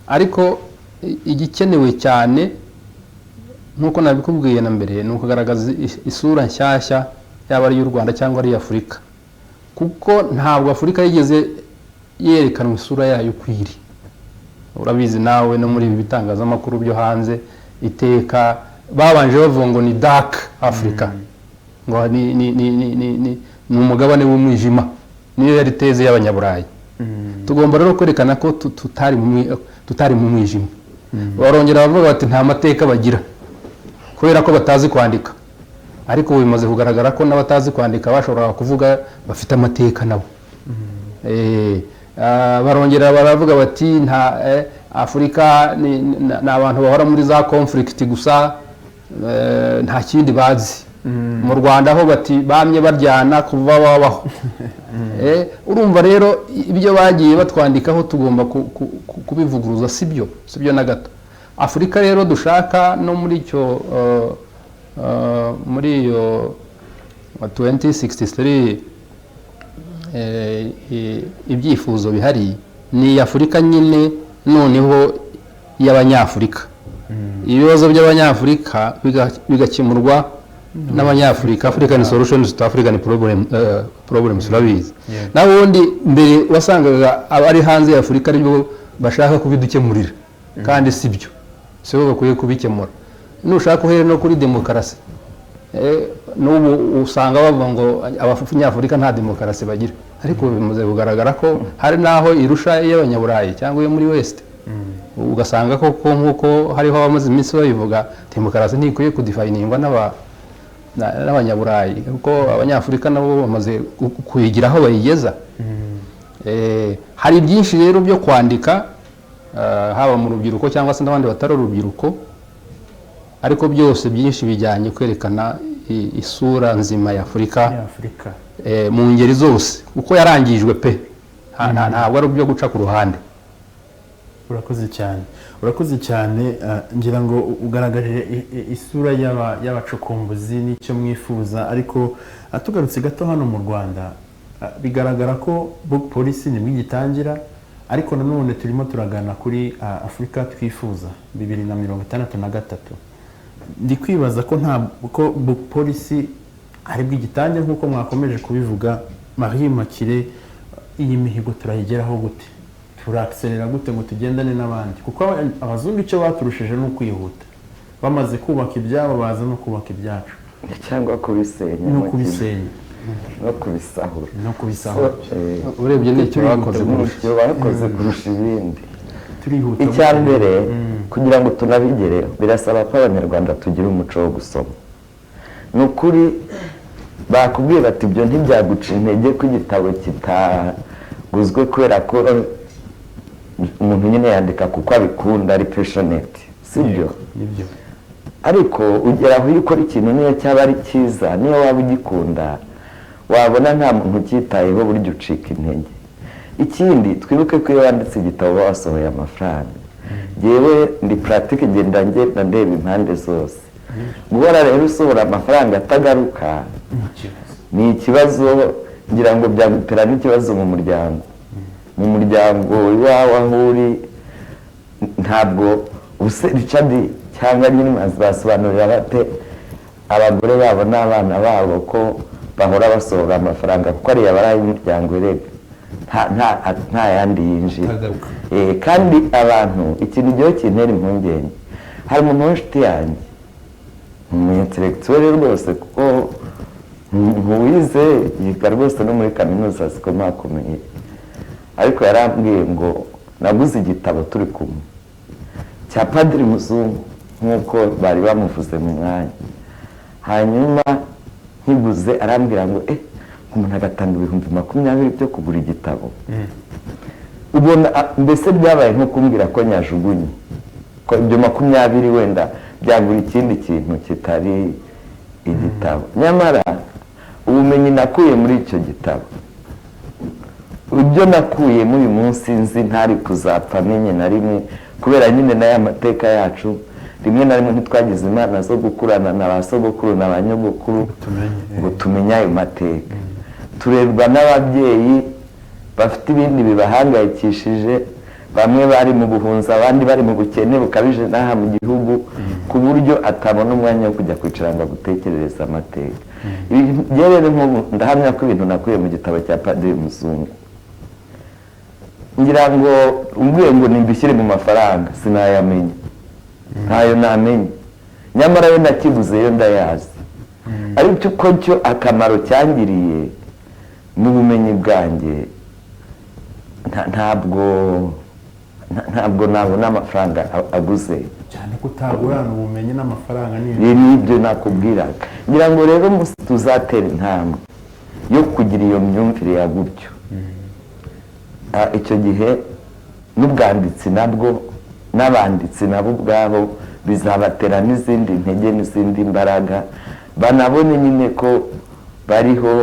ariko igikenewe cyane nk'uko nabikubwiye na mbere ni ukugaragaza isura nshyashya, yaba ari y'u Rwanda cyangwa ari Afurika, kuko ntabwo Afurika yigeze yerekanwa isura yayo ukwiriye. Urabizi nawe no muri ibi bitangazamakuru byo hanze, iteka babanje bavuga ngo ni dark Africa ngo ni umugabane w'umwijima niyo yari teze y'abanyaburayi tugomba rero kwerekana ko tutari mu mwijima barongera bavuga bati nta mateka bagira kubera ko batazi kwandika ariko bimaze kugaragara ko n'abatazi kwandika bashobora kuvuga bafite amateka nabo barongera baravuga bati nta Afurika ni abantu bahora muri za conflict gusa nta kindi bazi mu Rwanda aho bati bamye baryana kuva babaho urumva rero ibyo bagiye batwandikaho tugomba kubivuguruza sibyo na gato Afurika rero dushaka no muri cyo muri iyo 2063 ibyifuzo bihari ni Afurika nyine noneho y'abanyafurika ibibazo by'abanyafurika bigakemurwa n'abanyafurika African solutions to African problems urabizi nabundi mbere wasangaga abari hanze ya Afurika aribo bashaka kubidukemurira kandi sibyo sibo bakwiye kubikemura nushaka uhere no kuri demokarasi n'ubu usanga bavuga ngo abanyafurika nta demokarasi bagira ariko bimaze kugaragara ko hari naho irusha y'abanyaburayi cyangwa yo muri West ugasanga koko nkuko hariho abamaze iminsi babivuga demokarasi ntikwiye kudefiningwa n'abanyaburayi kuko abanyafurika nabo bamaze kuyigira aho bayigeza hari byinshi rero byo kwandika haba mu rubyiruko cyangwa se n'abandi batari urubyiruko ariko byose byinshi bijyanye kwerekana isura nzima ya Afurika mu ngeri zose uko yarangijwe pe ntabwo ari byo guca ku ruhande urakoze cyane ngira ngo ugaragaje isura y'abacukumbuzi n'icyo mwifuza ariko tugarutse gato hano mu Rwanda bigaragara ko book policy ni mwigitangira ariko nanone turimo turagana kuri Afurika twifuza 2063 ndi kwibaza ko ko book policy ari bw'igitangira nkuko mwakomeje kubivuga Marie Makire iyi mihigo turayigeraho gute turakselera gute ngo tugendane n'abandi kuko abazungu icyo baturushije no kwihuta bamaze kubaka ibyabo baza no kubaka ibyacu cyangwa kubisenya no kubisahura urebye n'icyo bakoze kurusha ibindi icya mbere kugira ngo tunabigereho birasaba ko abanyarwanda tugira umuco wo gusoma ni ukuri bakubwiye bati ibyo ntibyaguca intege ko igitabo kitaguzwe kubera ko umuntu nyine yandika kuko abikunda ari passionate sibyo ariko ugera aho ukora ikintu niyo cyaba ari cyiza niyo waba ugikunda wabona nta muntu ucyitayeho buryo ucika intege ikindi twibuke ko iyo wanditse igitabo wasohoye amafaranga yewe ndi pratique ngenda ndeba impande zose guhora rero usohora amafaranga atagaruka ni ikibazo ngira ngo byagutera n'ikibazo mu muryango iwawe aho uri ntabwo Richard cyangwa nyine basobanurira bate abagore babo n'abana babo ko bahora basohora amafaranga kuko ariya baraye imiryango irega nta yandi yinjira kandi abantu ikintu igihe kintera impungenge hari umuntu w'inshuti yanjye umu-intellectuel rwose kuko wize yiga rwose no muri kaminuza zikomakomeye ariko yarambwiye ngo naguze igitabo turi kumwe cya Padiri Muzungu nk'uko bari bamuvuze mu mwanya hanyuma nkiguze arambwira ngo umuntu agatanga 20,000 byo kugura igitabo ubona mbese byabaye nko kumbwira ko nyajugunye ko ibyo 20 wenda byagura ikindi kintu kitari igitabo nyamara ubumenyi nakuye muri icyo gitabo ibyo nakuye muri uyu munsi nzi ntari kuzapfa menye na rimwe kubera nyine n'aya mateka yacu rimwe na rimwe ntitwagize imana zo gukurana na ba sogokuru na ba nyogokuru ngo tumenye ayo mateka turerwa n'ababyeyi bafite ibindi bibahangayikishije bamwe bari mu buhunzi abandi bari mu bukene bukabije n'aha mu gihugu ku buryo atabona umwanya wo kujya kwicara ngo gutekerereza amateka rero ndahamya ko ibintu nakuye mu gitabo cya Padiri Muzungu ngira ngo umbwiye ngo nimbishyire mu mafaranga sinayamenya ntayo namenye nyamara we nakibuzeyo ndayazi ariko uko cyo akamaro cyangiriye mu bumenyi bwanjye ntabwo nabona amafaranga aguze cyane ko utagurana ubumenyi n'amafaranga n'ibyo nakubwiraga ngira ngo rero tuzatera intambwe yo kugira iyo myumvire ya gutyo icyo gihe n'ubwanditsi nabwo n'abanditsi nabo ubwabo bizabatera n'izindi ntege n'izindi mbaraga banabone nyine ko bariho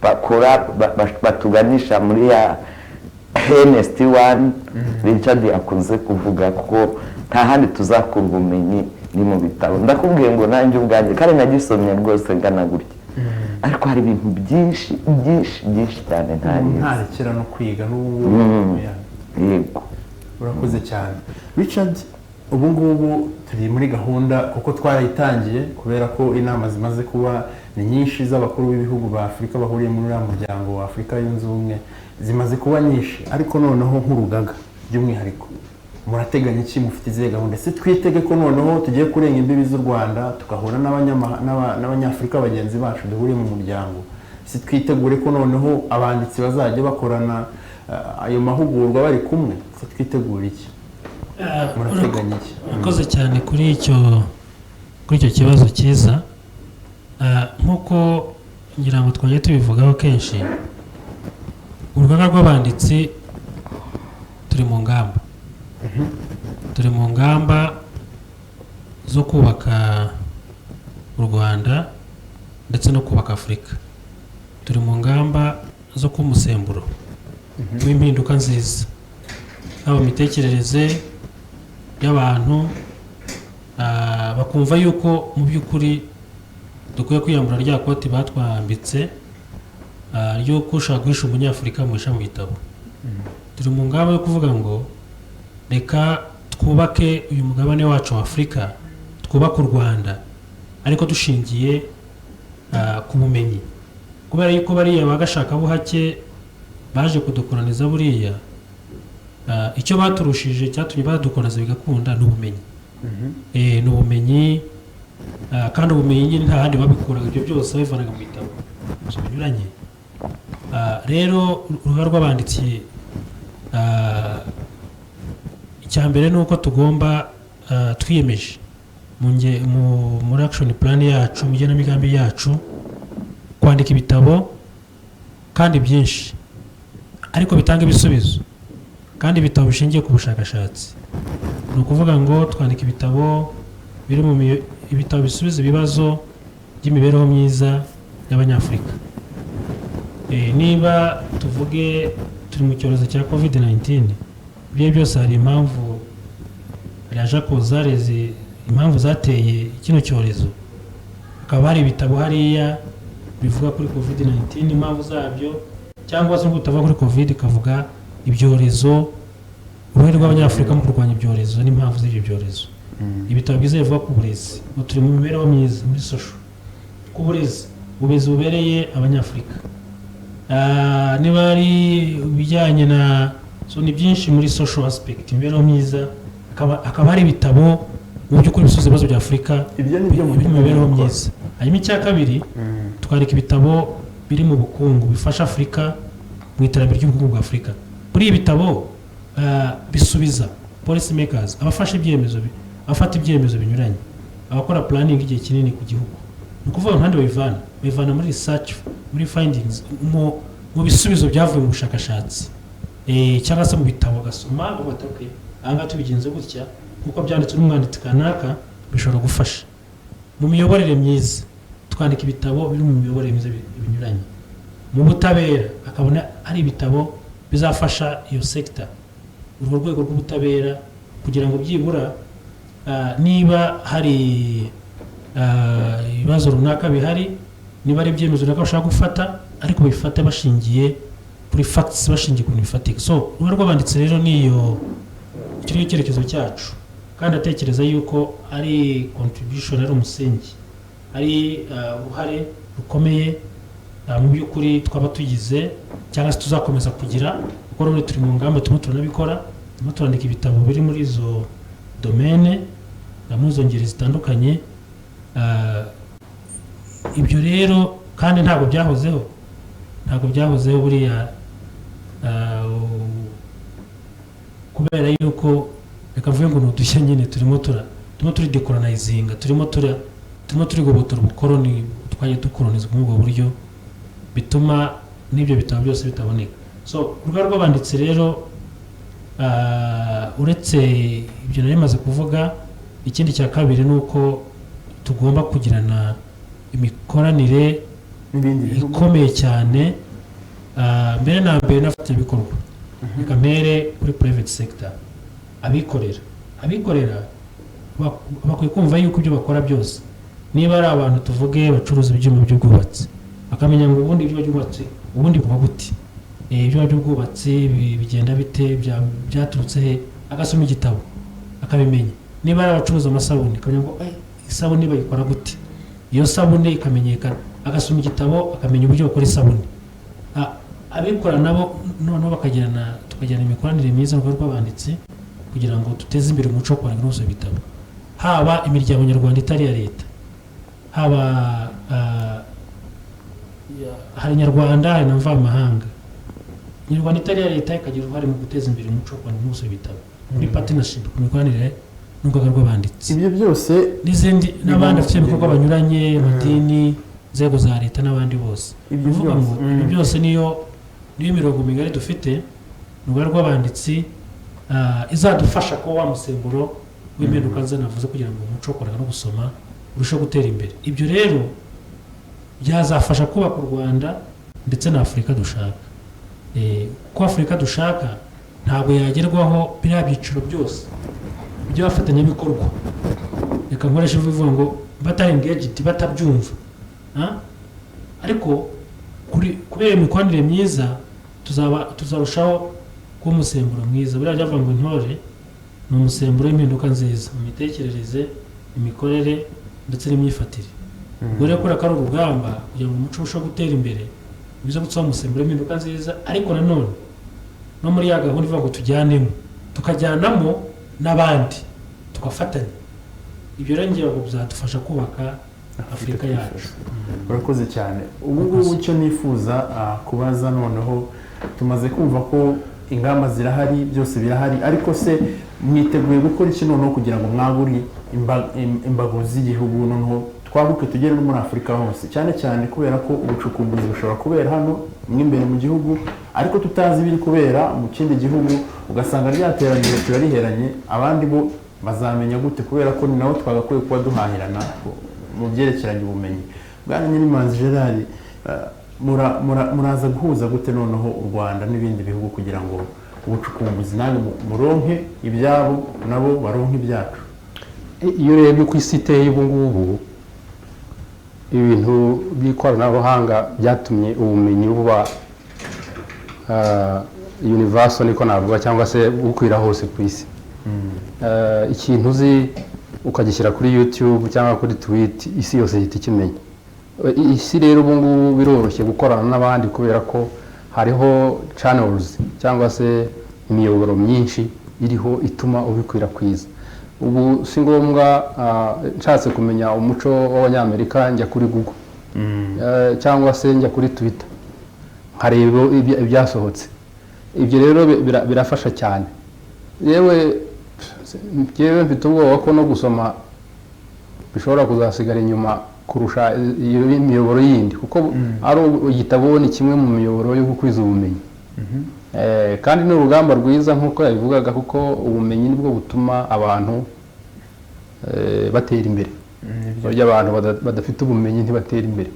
bakora batuganisha muri ya NST1 Richard akunze kuvuga ko nta handi tuzakura ubumenyi ni mu bitabo ndakubwiye ngo nanjye ubwanjye kandi nagisomye rwose ngana gutya ariko hari ibintu byinshi cyane ntarekera no kwiga n'ubu yego urakoze cyane Richard ubu ngubu turi muri gahunda kuko twarayitangiye kubera ko inama zimaze kuba ni nyinshi z'abakuru b'ibihugu ba Afurika bahuriye muri uriya muryango wa Afurika yunze ubumwe zimaze kuba nyinshi ariko noneho nk'urugaga by'umwihariko murateganya iki mufite izihe gahunda se twitege ko noneho tugiye kurenga imbibi z'u Rwanda tugahura n'abanyafurika bagenzi bacu duhuriye mu muryango se twitegure ko noneho abanditsi bazajya bakorana ayo mahugurwa bari kumwe se twitegure iki murateganya iki murakoze cyane kuri icyo kibazo cyiza nk'uko ngira ngo twajya tubivugaho kenshi urugaga rw'abanditsi turi mu ngamba zo kubaka u Rwanda ndetse no kubaka Afurika turi mu ngamba zo kuba umusemburo w'impinduka nziza haba mu mitekerereze y'abantu bakumva yuko mu by'ukuri dukwiye kwiyambura rya koti batwambitse ry'uko ushaka guhisha umunyafurika muhisha mu gitabo turi mu ngamba yo kuvuga ngo reka twubake uyu mugabane wacu wa Afurika twubake u Rwanda ariko dushingiye ku bumenyi kubera yuko bariya bagashaka buhake baje kudukoraniza buriya icyo baturushije cyatumye badukoraniza bigakunda n'ubumenyi ni ubumenyi kandi ubumenyi nyine nta handi babikuraga ibyo byose babivanaga mu bitabo binyuranye rero urugaga rw'abanditsi icya mbere ni uko tugomba twiyemeje muri action plan yacu mu igenamigambi yacu kwandika ibitabo kandi byinshi ariko bitanga ibisubizo kandi ibitabo bishingiye ku bushakashatsi ni ukuvuga ngo twandika ibitabo biri mu ibitabo bisubiza ibibazo by'imibereho myiza y'abanyafurika niba tuvuge turi mu cyorezo cya COVID-19 ibyo byose hari impamvu yaje kuzareze impamvu zateye kino cyorezo akaba hari ibitabo hariya bivuga kuri COVID-19 impamvu zabyo cyangwa se ubutavuga kuri COVID kavuga ibyorezo uruhare rw'abanyafurika mu kurwanya ibyorezo n'impamvu z'ibyo byorezo ibitabo byiza bivuga ku burezi turi mu mibereho myiza muri social ku burezi bubereye abanyafurika niba ari ibijyanye na ni byinshi muri social aspect imibereho myiza akaba hari ibitabo mu by'ukuri bisubiza ibibazo bya Afurika biri mu mibereho myiza hanyuma icya kabiri twandika ibitabo biri mu bukungu bifasha Afurika mu iterambere ry'ubukungu bwa Afurika muri ibi bitabo bisubiza policy makers abafasha abafata ibyemezo binyuranye abakora planning igihe kinini ku gihugu ni ukuvuga nkandi babivana muri research muri findings mu bisubizo byavuye mu bushakashatsi cyangwa se mu bitabo gasoma ubatoke anga tubigenze gutya kuko byanditse n'umwanditsi kanaka bishobora gufasha mu miyoborere myiza twandika ibitabo biri mu miyoborere myiza binyuranye mu butabera akabona ari ibitabo bizafasha iyo sector urwo rwego rw'ubutabera kugira ngo byibura niba hari ibibazo runaka bihari niba ari ibyemezo runaka bashaka gufata ariko bifate bashingiye kuri facts bashingiye ku bintu bifatika so uruhare rw'abanditsi rero niyo kiriho icyerekezo cyacu kandi atekereza yuko ari contribution ari umusingi ari uruhare rukomeye mu by'ukuri twaba tugize cyangwa se tuzakomeza kugira kuko rero turi mu ngamba turimo turanabikora turimo turandika ibitabo biri muri izo domaine muri izo ngeri zitandukanye. Ibyo rero kandi ntabwo byahozeho buriya, kubera yuko reka mvuge ngo ni udushya nyine turimo turi dekolonizinga, turimo turi gobotora ubukoroni twagiye dukolonizwa muri ubwo buryo, bituma n'ibyo bitabo byose bitaboneka. So urugaga rw'abanditsi rero, uretse ibyo nari maze kuvuga, ikindi cya kabiri ni uko tugomba kugirana imikoranire ikomeye cyane, mbere na mbere n'abafatanyabikorwa. Reka mpere kuri private sector, abikorera bakwiye kumva yuko ibyo bakora byose, niba ari abantu tuvuge bacuruza ibyuma by'ubwubatsi, akamenya ngo ubundi ibyuma by'ubwubatsi ubundi buba buti, ibyuma by'ubwubatsi bigenda bite, byaturutse he, agasoma igitabo akabimenya. Niba ari abacuruza amasabune, akamenya ngo isabune bayikora gute, iyo sabune ikamenyekana, agasoma igitabo akamenya uburyo bakora isabune. Abikora nabo noneho tukagirana imikoranire myiza mu rwego rw'abanditsi kugira ngo duteze imbere umuco wo kwandika no gusoma ibitabo, haba imiryango nyarwanda itari iya leta, haba hari nyarwanda, hari na mvamahanga. Inyarwanda itari iya leta ikagira uruhare mu guteza imbere umuco wo kwandika no gusoma ibitabo muri partnership, ku mikoranire n'urugaga rw'abanditsi. Ibyo byose n'izindi n'abandi bafite ibikorwa banyuranye, amadini, inzego za leta n'abandi bose. Bivuga ngo ibyo byose niyo mirongo migari dufite mu rwego rw'abanditsi, izadufasha kuba wa musemburo w'impinduka navuze kugira ngo umuco wo kwandika no gusoma urusheho gutera imbere. Ibyo rero byazafasha kubaka u Rwanda ndetse na Afurika dushaka. Ko Afurika dushaka ntabwo yagerwaho biriya byiciro byose by'abafatanyabikorwa, reka nkoresha bivuga ngo batari engaged, batabyumva, ariko kubera imikoranire myiza tuzarushaho kuba umusemburo mwiza. Buriya byavuga ngo intore ni umusemburo w'impinduka nziza mu mitekerereze, imikorere ndetse n'imyifatire. Ubwo rero kubera ko ari urugamba kugira ngo umuco urusheho gutera imbere, biza gutuma umusemburo w'impinduka nziza, ariko nanone no muri ya gahunda ivuga ngo tukajyanamo n'abandi tugafatanya. Ibyo rero ngira ngo bizadufasha kubaka Afurika yacu. Urakoze cyane. Ubu ngubu icyo nifuza kubaza, noneho tumaze kumva ko ingamba zirahari, byose birahari, ariko se mwiteguye gukora iki noneho kugira ngo mwagure imbago z'igihugu, noneho twaguke tugere no muri Afurika hose, cyane cyane kubera ko ubucukumbuzi bushobora kubera hano mw'imbere mu gihugu, ariko tutazi ibiri kubera mu kindi gihugu, ugasanga ryateraniye turariheranye, abandi bo bazamenya gute? Kubera ko ni nawe twagakwiye kuba duhahirana mu byerekeranye ubumenyi. Bwana Nyirimanzi Gerard, muraza guhuza gute noneho u Rwanda n'ibindi bihugu kugira ngo ubucukumbuzi nange muronke ibyabo nabo baronke ibyacu? Iyo urebye ku isi iteye ubu ngubu, ibintu by'ikoranabuhanga byatumye ubumenyi buba universal, niko navuga, cyangwa se bukwira hose ku isi. Ikintu uzi ukagishyira kuri YouTube cyangwa kuri tweet, isi yose ihita ikimenya. Isi rero ubu ngubu biroroshye gukorana n'abandi kubera ko hariho channels cyangwa se imiyoboro myinshi iriho ituma ubikwirakwiza. Ubu si ngombwa nshatse kumenya umuco w'Abanyamerika njya kuri Google, cyangwa se njya kuri Twitter nkareba ibyasohotse. Ibyo rero birafasha cyane. Yewe mfite ubwoba ko no gusoma bishobora kuzasigara inyuma kurusha iyo miyoboro yindi, kuko ari igitabo ni kimwe mu miyoboro yo gukwiza ubumenyi. Kandi ni urugamba rwiza nk'uko yabivugaga, kuko ubumenyi nibwo butuma abantu batera imbere. Burya abantu badafite ubumenyi ntibatera imbere.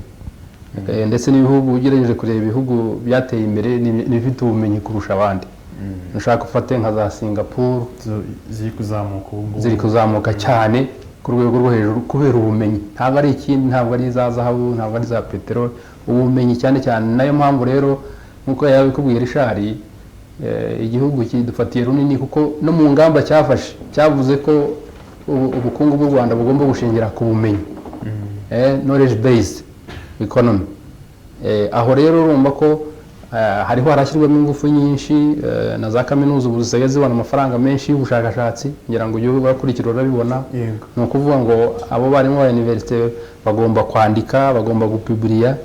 Ndetse n'ibihugu ugerageje kureba ibihugu byateye imbere n'ibifite ubumenyi kurusha abandi. Nshaka ufate nka za Singapore ziri kuzamuka cyane ku rwego rwo hejuru kubera ubumenyi. Ntabwo ari ikindi, ntabwo ari za zahabu, ntabwo ari za peteroli, ubumenyi cyane cyane. Nayo mpamvu rero nk'uko yabikubwiye Richard, igihugu kidufatiye runini, kuko no mu ngamba cyafashe cyavuze ko ubukungu bw'u Rwanda bugomba gushingira ku bumenyi, knowledge based economy. Aho rero urumva ko hariho harashyirwamo ingufu nyinshi na za kaminuza ubu zisigaye zibona amafaranga menshi y'ubushakashatsi ngira ngo ujye urakurikira urabibona ni ukuvuga ngo abo barimu ba universite bagomba kwandika bagomba gupiburiya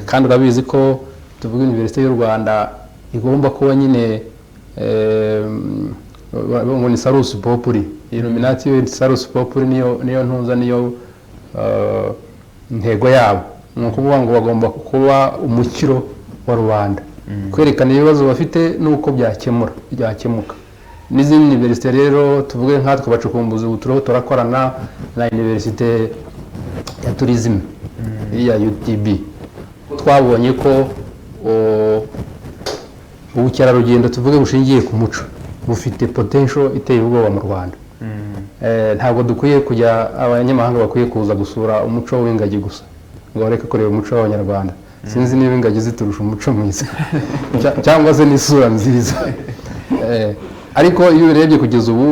kandi urabizi ko tuvuga universite y'u Rwanda igomba kuba nyine ngo ni salus populi illuminatio salus populi niyo ntunza niyo intego yabo ni ukuvuga ngo bagomba kuba umukiro wa rubanda kwerekana ibibazo bafite nuko byakemuka n'izindi universite rero tuvuge nkatwe bacukumbuzi ubu turakorana na universite ya tourism ya UTB twabonye ko ubukerarugendo tuvuge bushingiye ku muco bufite potential iteye ubwoba mu Rwanda ntabwo dukwiye kujya abanyamahanga bakwiye kuza gusura umuco w'ingagi gusa ngo bareke kureba umuco w'abanyarwanda sinzi niba ingagi ziturusha umuco mwiza cyangwa se n'isura nziza ariko iyo urebye kugeza ubu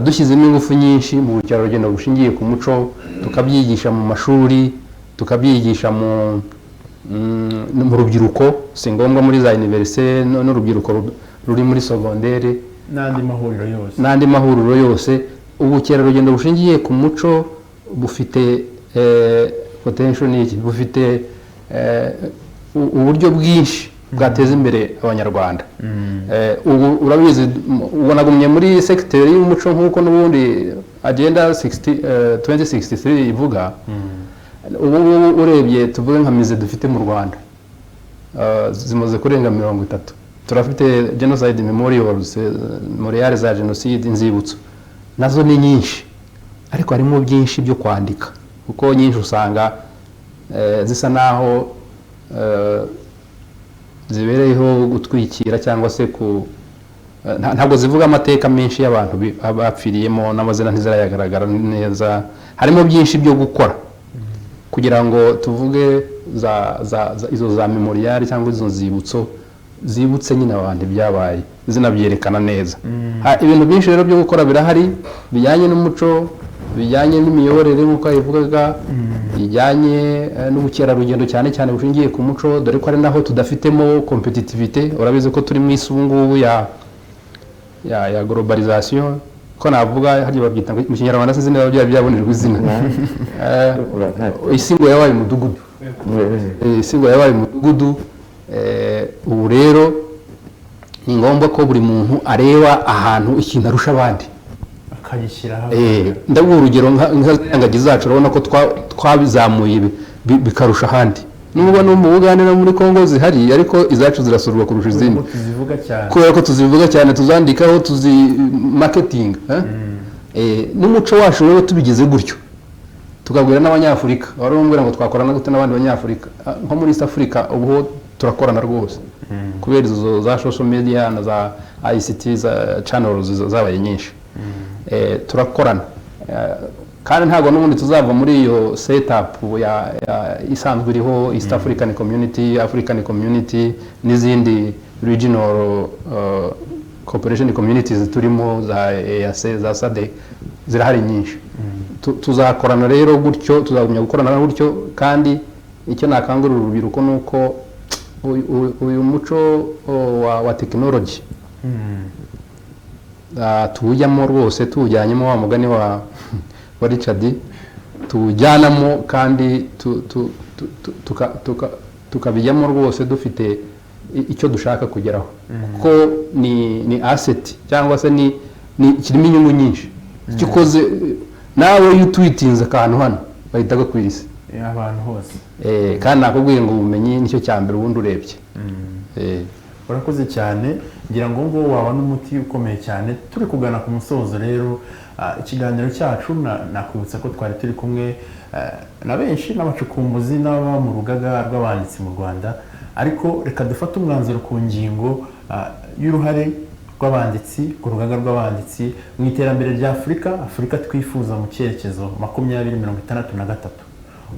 dushyizemo ingufu nyinshi mu bukerarugendo bushingiye ku muco tukabyigisha mu mashuri tukabyigisha mu rubyiruko si ngombwa muri za universite n'urubyiruko ruri muri secondaire n'andi mahuriro yose ubukerarugendo bushingiye ku muco bufite potential n'iki bufite uburyo bwinshi bwateza imbere abanyarwanda ubu urabizi ubonagumye muri secteur y'umuco nk'uko n'ubundi agenda 2063 ivuga ubu urebye tuvuge nka mize dufite mu Rwanda zimaze kurenga 30 turafite genocide memorials memorial za genocide inzibutso nazo ni nyinshi ariko harimo byinshi byo kwandika kuko nyinshi usanga zisa naho zibereyeho gutwikira cyangwa se ntabwo zivuga amateka menshi y'abantu bapfiriyemo n'amazina ntizirayagaragara neza harimo byinshi byo gukora kugira ngo tuvuge izo za memorial cyangwa izo nzibutso zibutse nyine abantu byabaye zinabyerekana neza ibintu byinshi rero byo gukora birahari bijyanye n'umuco bijyanye n'imiyoborere nk'uko yabivugaga bijyanye n'ubukerarugendo cyane cyane bushingiye ku muco dore ko ari naho tudafitemo competitivité urabizi ko turi mu isi ubu ngubu ya globalisation ko navuga hari babyita mu kinyarwanda sinzi niba byabonerwa izina isi ngo yabaye umudugudu isi ngo yabaye umudugudu ubu rero ni ngombwa ko buri muntu areba ahantu ikintu arusha abandi ndaguha urugero nk'ingagi zacu urabona ko twabizamuye bikarusha ahandi nubwo no mu Bugande no muri Kongo zihari ariko izacu zirasurwa kurusha izindi kubera ko tuzivuga cyane tuzandikaho tuzi marketing n'umuco wacu rero tubigize gutyo tukabwira n'abanyafurika wari umbwira ngo twakorana gute n'abandi banyafurika nko muri East Africa ubu turakorana rwose kubera izo za social media na za ICT za channels zabaye nyinshi turakorana kandi ntabwo n'ubundi tuzava muri iyo setup isanzwe iriho East African Community African Community n'izindi regional cooperation communities turimo za EAC za SADC zirahari nyinshi tuzakorana rero gutyo tuzagumya gukorana gutyo kandi icyo nakangurira urubyiruko nuko uyu muco wa technology tuwujyamo rwose tuwujyanyemo wa mugani wa Richard tuwujyanamo kandi tukabijyamo rwose dufite icyo dushaka kugeraho kuko ni asset cyangwa se ni kirimo inyungu nyinshi icyo ukoze nawe iyo utwitinze akantu hano bahita gakwirisa abantu hose kandi nakubwiye ngo ubumenyi nicyo cya mbere ubundi urebye urakoze cyane ngira ngo ngo wabona umuti ukomeye cyane turi kugana ku musozo rero ikiganiro cyacu nakwibutsa ko twari turi kumwe na benshi n'abacukumbuzi n'aba mu rugaga rw'abanditsi mu Rwanda ariko reka dufate umwanzuro ku ngingo y'uruhare rw'abanditsi ku rugaga rw'abanditsi mu iterambere rya Afurika twifuza mu cyerekezo 2063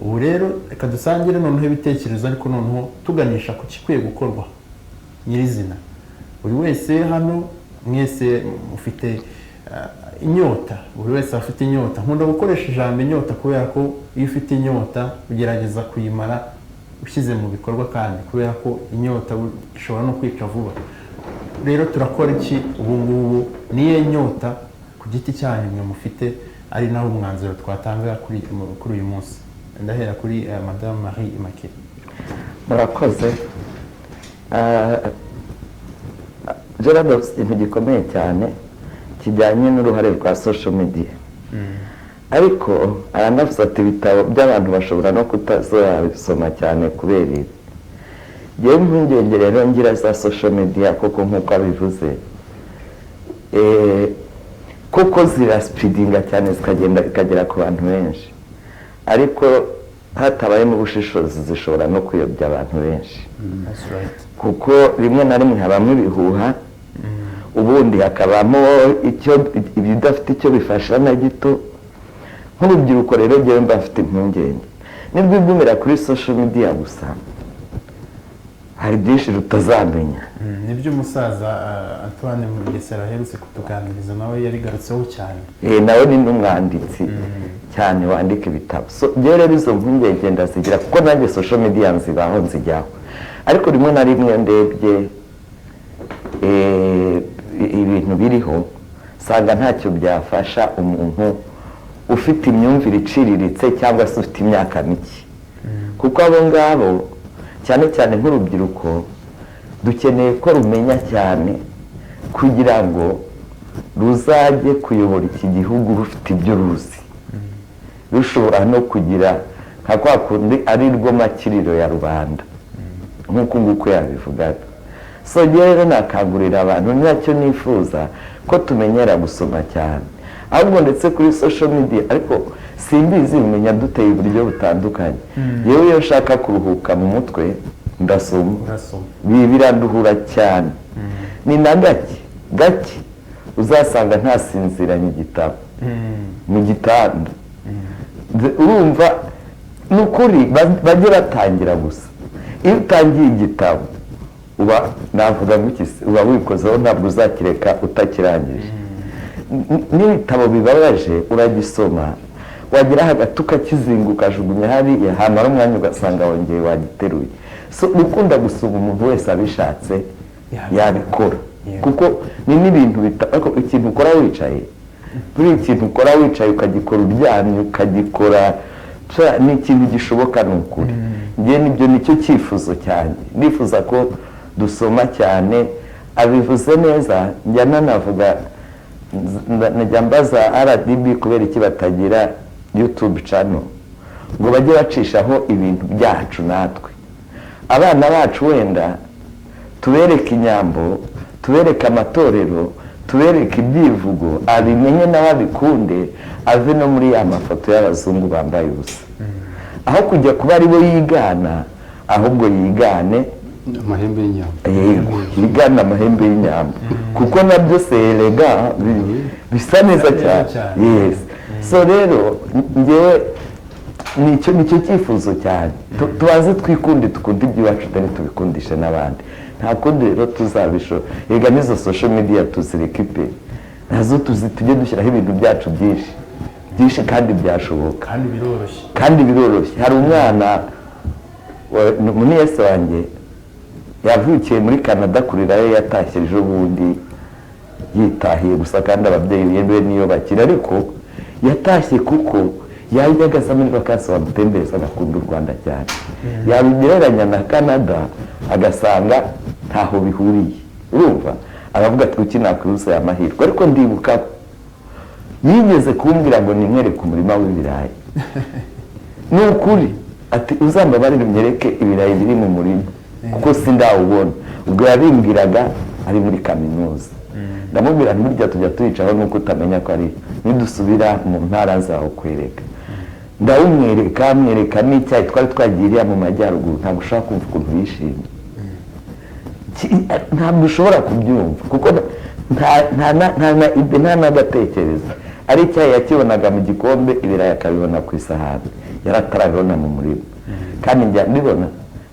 ubu rero reka dusangire noneho ibitekerezo ariko noneho tuganisha ku kikwiye gukorwa nyirizina buri wese hano mwese mufite inyota buri wese afite inyota nkunda gukoresha ijambo inyota kubera ko iyo ufite inyota ugerageza kuyimara ushyize mu bikorwa kandi kubera ko inyota ishobora no kwica vuba. Rero turakora iki ubu ngubu? Niyo nyota ku giti cyanyu mwe mufite ari naho umwanzuro twatanga kuri uyu munsi? Ndahera kuri Madame Marie Immaculée. murakoze. Gerard afite ikintu gikomeye cyane kijyanye n'uruhare rwa social media, ariko aranavuze ati ibitabo by'abantu bashobora no kutazabisoma cyane kubera ibi. Yewe impungenge rero ngira za social media koko nk'uko abivuze, kuko zirasipidinga cyane zikagera ku bantu benshi, ariko hatabayemo ubushishozi zishobora no kuyobya abantu benshi. Kuko rimwe na rimwe habamo ibihuha, ubundi hakabamo ibidafite icyo bifasha na gito. Nk'urubyiruko rero njyewe mba mfite impungenge nirwigumira kuri social media gusa, hari byinshi rutazamenya. Nibyo umusaza Antoine Mugesera aherutse kutuganiriza, nawe yarigarutseho cyane. Nawe ni n'umwanditsi cyane wandika ibitabo. Njyewe rero izo mpungenge ndazigira kuko nanjye social media nzibaho nzijyaho, ariko rimwe na rimwe ndebye ibintu biriho usanga ntacyo byafasha umuntu ufite imyumvire iciriritse cyangwa se ufite imyaka mike, kuko abo ngabo cyane cyane nk'urubyiruko dukeneye ko rumenya cyane kugira ngo ruzajye kuyobora iki gihugu rufite ibyo ruzi, rushobora no kugira nka kwa kundi ari rwo makiriro ya rubanda nk'uko nguko yabivugaga. Rero nakangurira abantu, nicyo nifuza ko tumenyera gusoma cyane, ahubwo ndetse kuri social media, ariko simbizi bimenya duteye uburyo butandukanye. Yewe iyo nshaka kuruhuka mu mutwe ndasoma, biranduhura cyane. Ni na gake uzasanga ntasinziranye igitabo mu gitanda. Urumva ni ukuri bajye batangira gusa. Iyo utangiye igitabo navuga ngukise uba wikozeho, ntabwo uzakireka utakirangije. N'ibitabo bibabaje uragisoma, wagira hagati ukakizinguka ukajugunya hariya, hamara umwanya ugasanga wongeye wagiteruye. Ukunda gusoma umuntu wese abishatse yabikora, kuko ni n'ibintu ikintu ukora wicaye, buri ikintu ukora wicaye ukagikora uryamye ukagikora, ni ikintu gishoboka. Ni ukuri njye nibyo nicyo cyifuzo cyane, nifuza ko dusoma cyane. Abivuze neza, njya nanavuga najya mbaza RDB kubera iki batagira YouTube channel ngo bajye bacishaho ibintu byacu, natwe abana bacu wenda tubereke inyambo, tubereke amatorero, tubereke ibyivugo, abimenye nawe abikunde, ave no muri ya mafoto y'abazungu bambaye ubusa, aho kujya kuba ari bo yigana, ahubwo yigane amahembe y'inyambo. Yigana amahembe y'inyambo, kuko nabyo selega bisa neza cyane. Yes. Rero njyewe nicyo cyifuzo cyane, tubaze twikunde, tukunde iby'iwacu kandi tubikundishe n'abandi. Nta kundi rero tuzabishora. Yega n'izo social media tuzirekipe, nazo tujye dushyiraho ibintu byacu byinshi kandi byashoboka kandi biroroshye. Hari umwana umuniyese wanjye yavukiye muri Canada kurirayo, yatashye ejo bundi yitahiye gusa, kandi ababyeyi bemewe niyo bakira, ariko yatashye kuko yajyaga asa muri vakansi bamutembereza, agakunda u Rwanda cyane. Yabigereranya na Canada agasanga ntaho bihuriye, urumva aravuga ati kuki nakwibuza aya mahirwe. Ariko ndibuka yigeze kumbwira ngo nimwereke umurima w'ibirayi. Ni ukuri ati uzambabarire unyereke ibirayi biri mu murima, kuko sindawubona. Ubwo yabimbwiraga ari muri kaminuza. Ndamubwira nti burya tujya tuyicaho nuko utamenya ko ari, nidusubira mu ntara zaho kwereka ndawumwereka, amwereka n'icyayi twari twagiriye mu majyaruguru. Ntabwo ushobora kumva ukuntu yishimye, ntabwo ushobora kubyumva, kuko nta n'agatekereza. Ari icyayi yakibonaga mu gikombe, ibirayi akabibona ku isahani, yaratarabibona mu murima. Kandi njya mbibona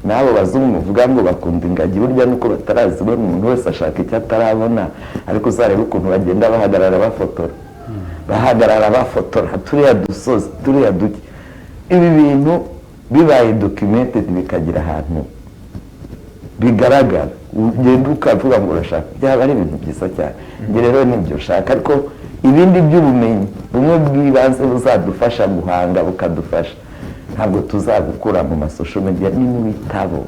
n'abo bazungu muvuga ngo bakunda ingagi, burya nuko batarazibona. Umuntu wese ashaka icyo atarabona, ariko uzarebe ukuntu bagenda bahagarara bafotora turiya dusozi, turiya duke. Ibi bintu bibaye documented bikagira ahantu bigaragara ugenda ukavuga ngo urashaka byaba ari ibintu byiza cyane njye rero nibyo ushaka ariko ibindi by'ubumenyi bumwe bw'ibanze buzadufasha guhanga bukadufasha ntabwo tuzabukura mu masosho media ni mu bitabo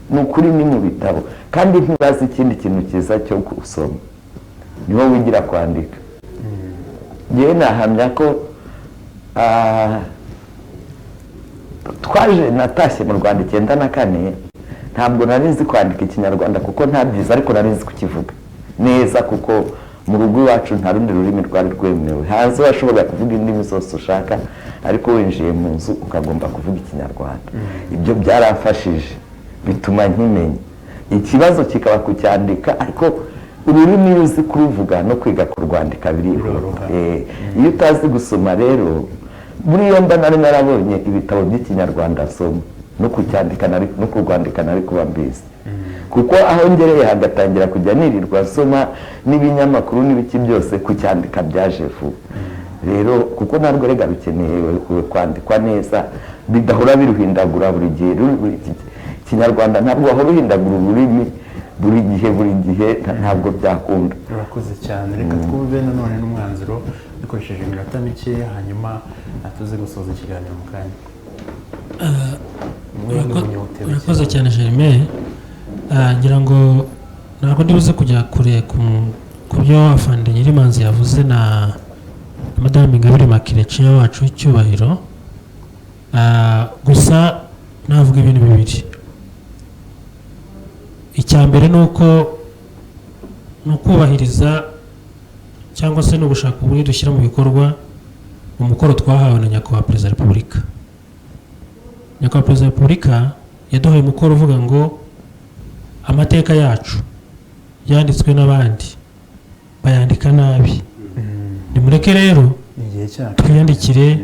ni ukuri ni mu bitabo kandi ntibazi ikindi kintu cyiza cyo gusoma niho wigira kwandika njyewe nahamya ko twaje natashye mu Rwanda 94 ntabwo nari nzi kwandika ikinyarwanda kuko ntabyiza ariko nari nzi kukivuga neza kuko mu rugo iwacu nta rundi rurimi rwari rwemewe hanze washobora kuvuga indimi zose ushaka ariko winjiye mu nzu ukagomba kuvuga ikinyarwanda ibyo byarafashije bituma nkimenya ikibazo kikaba kucyandika ariko ururimi uzi kuruvuga no kwiga kurwandika birihuta iyo utazi gusoma rero muri iyo mba nari narabonye ibitabo by'ikinyarwanda asoma no kucyandika no kurwandika nari kuba mbizi kuko aho ngereye hagatangira kujya nirirwa asoma n'ibinyamakuru n'ibiki byose kucyandika byaje vuba rero kuko ntabwo rega bikeneye kwandikwa neza bidahora biruhindagura buri gihe ikinyarwanda ntabwo wahora uhindagura ururimi buri gihe ntabwo byakunda. Urakoze cyane reka twumve nanone n'umwanzuro dukoresheje iminota mike hanyuma tuze gusoza ikiganiro mu kanya. Urakoze cyane Germain, ngira ngo ntabwo ndibuze kujya kure ku byo afande Nyirimanzi yavuze na Madame Ingabire Makirecia wacu w'icyubahiro, gusa navuga ibintu bibiri. Icya mbere ni ukubahiriza cyangwa se no gushaka uburyo dushyira mu bikorwa umukoro twahawe na Nyakubahwa Perezida wa Repubulika. Nyakubahwa Perezida wa Repubulika yaduhaye umukoro uvuga ngo amateka yacu yanditswe n'abandi bayandika nabi, nimureke rero twiyandikire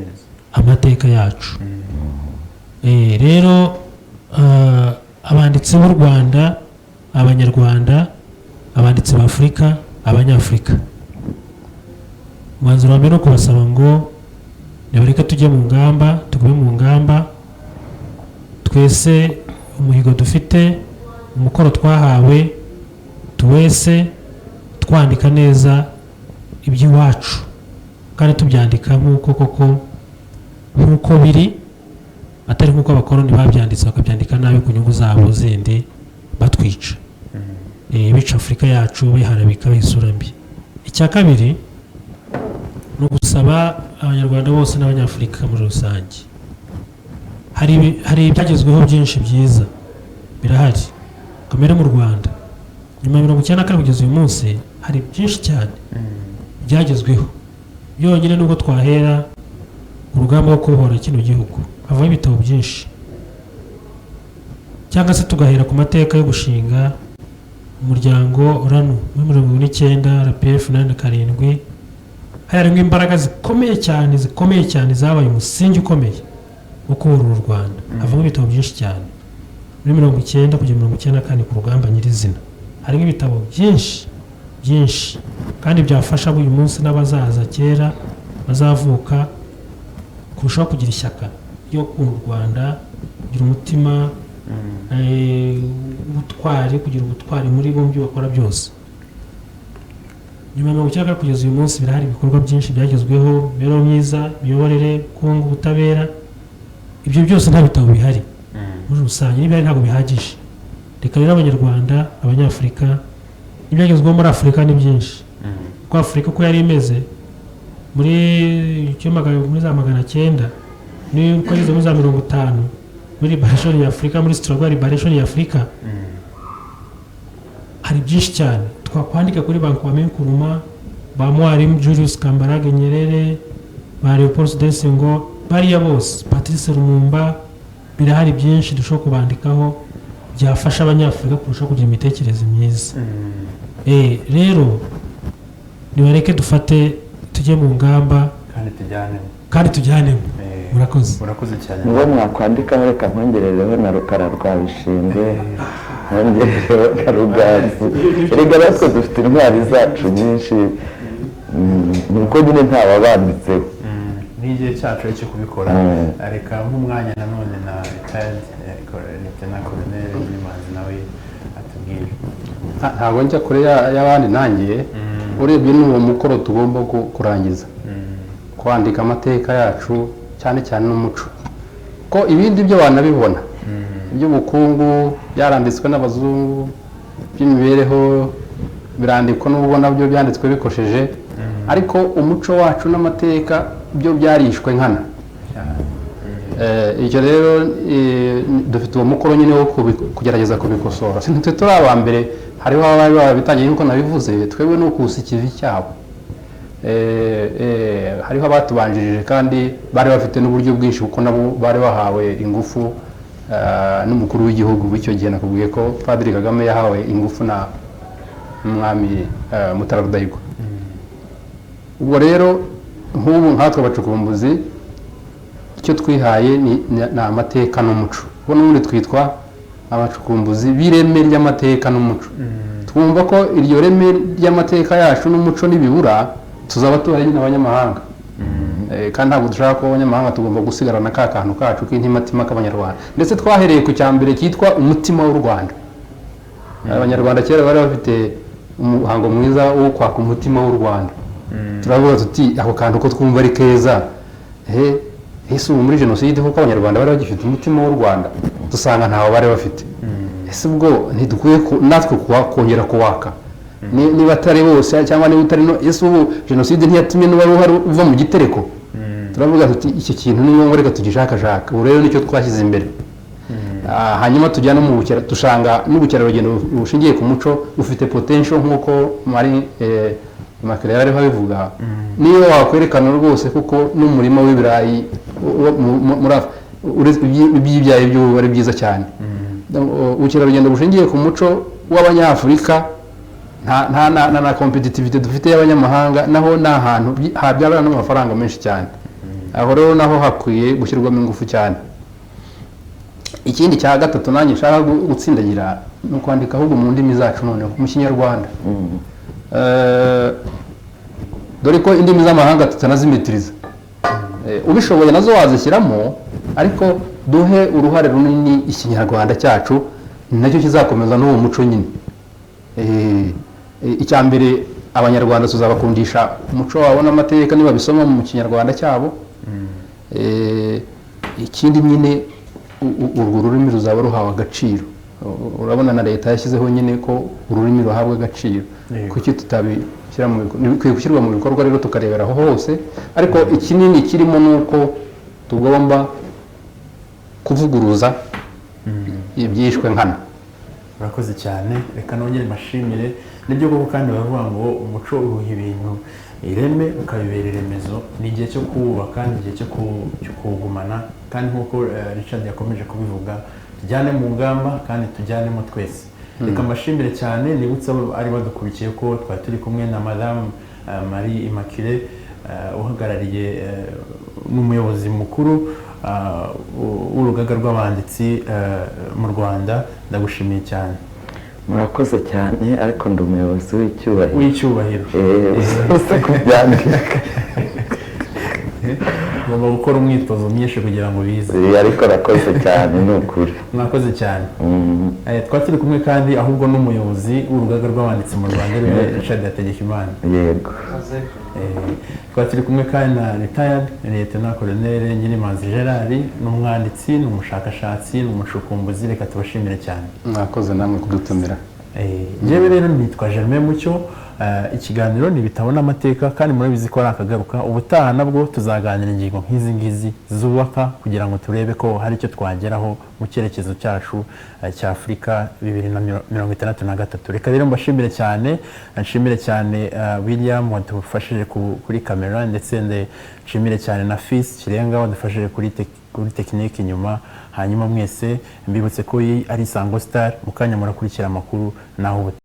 amateka yacu. Rero abanditsi b'u Rwanda, Abanyarwanda, abanditsi b'Afurika, Abanyafurika, umwanzuro wa mbere no kubasaba ngo nibareke tujye mu ngamba, tugume mu ngamba, twese umuhigo dufite, umukoro twahawe, tuwese twandika neza iby'iwacu kandi tubyandika nk'uko biri, atari nk'uko abakoroni babyanditse bakabyandika nabi ku nyungu zabo zindi batwica, bica Afurika yacu biharabika isura mbi. Icya kabiri ni ugusaba Abanyarwanda bose n'Abanyafurika muri rusange, hari ibyagezweho byinshi byiza birahari kamere mu Rwanda nyuma ya 1994 kugeza uyu munsi, hari byinshi cyane byagezweho. Byonyine nubwo twahera urugamba rwo kubohora kino gihugu havaho ibitabo byinshi, cyangwa se tugahera ku mateka yo gushinga umuryango RANU muri 19 RPF 87, harimo imbaraga zikomeye cyane zabaye umusingi ukomeye wo kubohora u Rwanda. Havamo ibitabo byinshi cyane muri 19 kugeza 1994 ku rugamba nyirizina, harimo ibitabo byinshi kandi byafasha uyu munsi n'abazaza kera bazavuka kurushaho kugira ishyaka ryo gukunda u Rwanda, kugira umutima kugira ubutwari muri bo byo bakora byose. Nyuma ya 1994 kugeza uyu munsi birahari ibikorwa byinshi byagezweho, imibereho myiza, imiyoborere, ubukungu, ubutabera. Ibyo byose nta bitabo bihari muri rusange, n'ibihari ntabwo bihagije. Reka rero Abanyarwanda, Abanyafurika, ibyagezweho muri Afurika ni byinshi. Kuko Afurika uko yari imeze muri za 1900 ni uko ageze muri za 50 muri liberation ya Afurika, muri struggle liberation ya Afurika, hari byinshi cyane twakwandika kuri Kwame Nkrumah, ba Mwalimu Julius Kambarage Nyerere, ba Leopold Sédar Senghor, bariya bose, Patrice Lumumba. Birahari byinshi dushobora kubandikaho byafasha Abanyafurika kurushaho kugira imitekerereze myiza. Rero nibareke dufate tujye mu ngamba kandi tujyanemo. Murakoze cyane. Niba mwakwandikaho reka nkongerereho na Rukara rwa Bishingwe, nkongerereho na Ruganzu. Erega natwe dufite intwari zacu nyinshi, nuko nyine ntawabanditseho. N'igihe cyacu cyo kubikora, reka nk'umwanya nanone na retired Lieutenant Colonel Nyimanzi nawe atubwire. ntabwo njya kure y'abandi nanjye urebye n'uwo mukoro tugomba kurangiza kwandika amateka yacu cyane cyane n'umuco ko ibindi byo banabibona iby'ubukungu byaranditswe n'abazungu by'imibereho birandikwa n'ubwo nabyo byanditswe bikosheje ariko umuco wacu n'amateka byo byarishwe nkana icyo rero dufite uwo mukoro nyine wo kugerageza kubikosora sinitwe turi aba mbere hariho abari barabitangiye nk'uko nabivuze twebwe no kusa ikivi cyabo hariho abatubanjirije kandi bari bafite n'uburyo bwinshi kuko nabo bari bahawe ingufu n'umukuru w'igihugu w'icyo gihe nakubwiye ko Padiri Kagame yahawe ingufu na umwami Mutara Rudahigwa ubwo rero nk'ubu nkatwe abacukumbuzi icyo twihaye ni amateka n'umuco ubwo n'ubundi twitwa abacukumbuzi b'ireme ry'amateka n'umuco twumva ko iryo reme ry'amateka yacu n'umuco nibibura tuzaba tuhari n'abanyamahanga kandi ntabwo dushaka ko abanyamahanga tugomba gusigarana ka kantu kacu k'intimatima k'abanyarwanda ndetse twahereye ku cyambere cyitwa umutima w'u Rwanda abanyarwanda kera bari bafite umuhango mwiza wo kwaka umutima w'u Rwanda turavuga tuti ako kantu ko twumva ari keza ese ubu muri jenoside kuko abanyarwanda bari bagifite umutima w'u Rwanda dusanga ntawo bari bafite ese ubwo ntidukwiye natwe kongera kuwaka niba atari bose cyangwa niba utari no ese ubu jenoside ntiyatumye n'uwari uva mu gitereko turavuga tuti iki kintu ni ngombwa reka tugishakashaka ubu rero nicyo twashyize imbere hanyuma tujya no mu bukera dusanga n'ubukerarugendo bushingiye ku muco ufite potential nk'uko mari Makere yari babivuga niyo wakwerekana rwose kuko n'umurima w'ibirayi by'ibyayi byo ari byiza cyane ubukerarugendo bushingiye ku muco w'abanyafurika nta competitivity dufite y'abanyamahanga naho ni ahantu habyara n'amafaranga menshi cyane aho rero naho hakwiye gushyirwamo ingufu cyane ikindi cya gatatu nanjye nshaka gutsindagira ni ukwandika ahubwo mu ndimi zacu noneho mu kinyarwanda dore ko indimi z'amahanga tutanazimitiriza ubishoboye nazo wazishyiramo ariko duhe uruhare runini ikinyarwanda cyacu nacyo kizakomeza n'uwo muco nyine icya mbere abanyarwanda tuzabakundisha umuco wabo n'amateka niba bisoma mu kinyarwanda cyabo ikindi nyine urwo rurimi ruzaba ruhawe agaciro urabona na leta yashyizeho nyine ko ururimi ruhabwa agaciro kuki tutabishyira mu bikorwa bikwiye gushyirwa mu bikorwa rero tukarebera aho hose ariko ikinini kirimo ni uko tugomba kuvuguruza ibyishwe nkana. Urakoze cyane reka nongere mashimire nibyo koko kandi bavuga ngo umuco uruha ibintu ireme ukabibera iremezo ni igihe cyo kuwubaka kandi igihe cyo kuwugumana kandi nk'uko Richard yakomeje kubivuga tujyane mu ngamba kandi tujyanemo twese. Reka mashimire cyane nibutsa ari badukurikiye ko twari turi kumwe na Madame Marie Immaculée uhagarariye n'umuyobozi mukuru w'urugaga rw'abanditsi mu Rwanda. Ndagushimiye cyane. Murakoze cyane ariko ndi umuyobozi w'icyubahiro usa kubyandika ngomba gukora umwitozo myinshi kugira ngo bize ariko rakoze cyane ni ukuri. Mwakoze cyane. Twari turi kumwe kandi ahubwo n'umuyobozi w'urugaga rw'abanditsi mu Rwanda Richard Hategekimana. Yego. Twari turi kumwe kandi na retired Lieutenant Colonel Nyimanzi Gerard n'umwanditsi n'umushakashatsi n'umucukumbuzi. Reka tubashimire cyane. Mwakoze namwe kudutumira. Njyewe rero nitwa Germain Mucyo. Ikiganiro ni ibitabo n'amateka kandi murabizi ko ari akagaruka ubutaha nabwo tuzaganira ingingo nk'izi ngizi zubaka kugira ngo turebe ko hari icyo twageraho mu cyerekezo cyacu cya Afurika 2063. Reka rero mbashimire cyane nshimire cyane William wadufashije kuri kamera ndetse nshimire cyane na Fils Kirenga wadufashije kuri tekinike inyuma. Hanyuma mwese mbibutse ko ari Isango Star mukanya murakurikira amakuru naho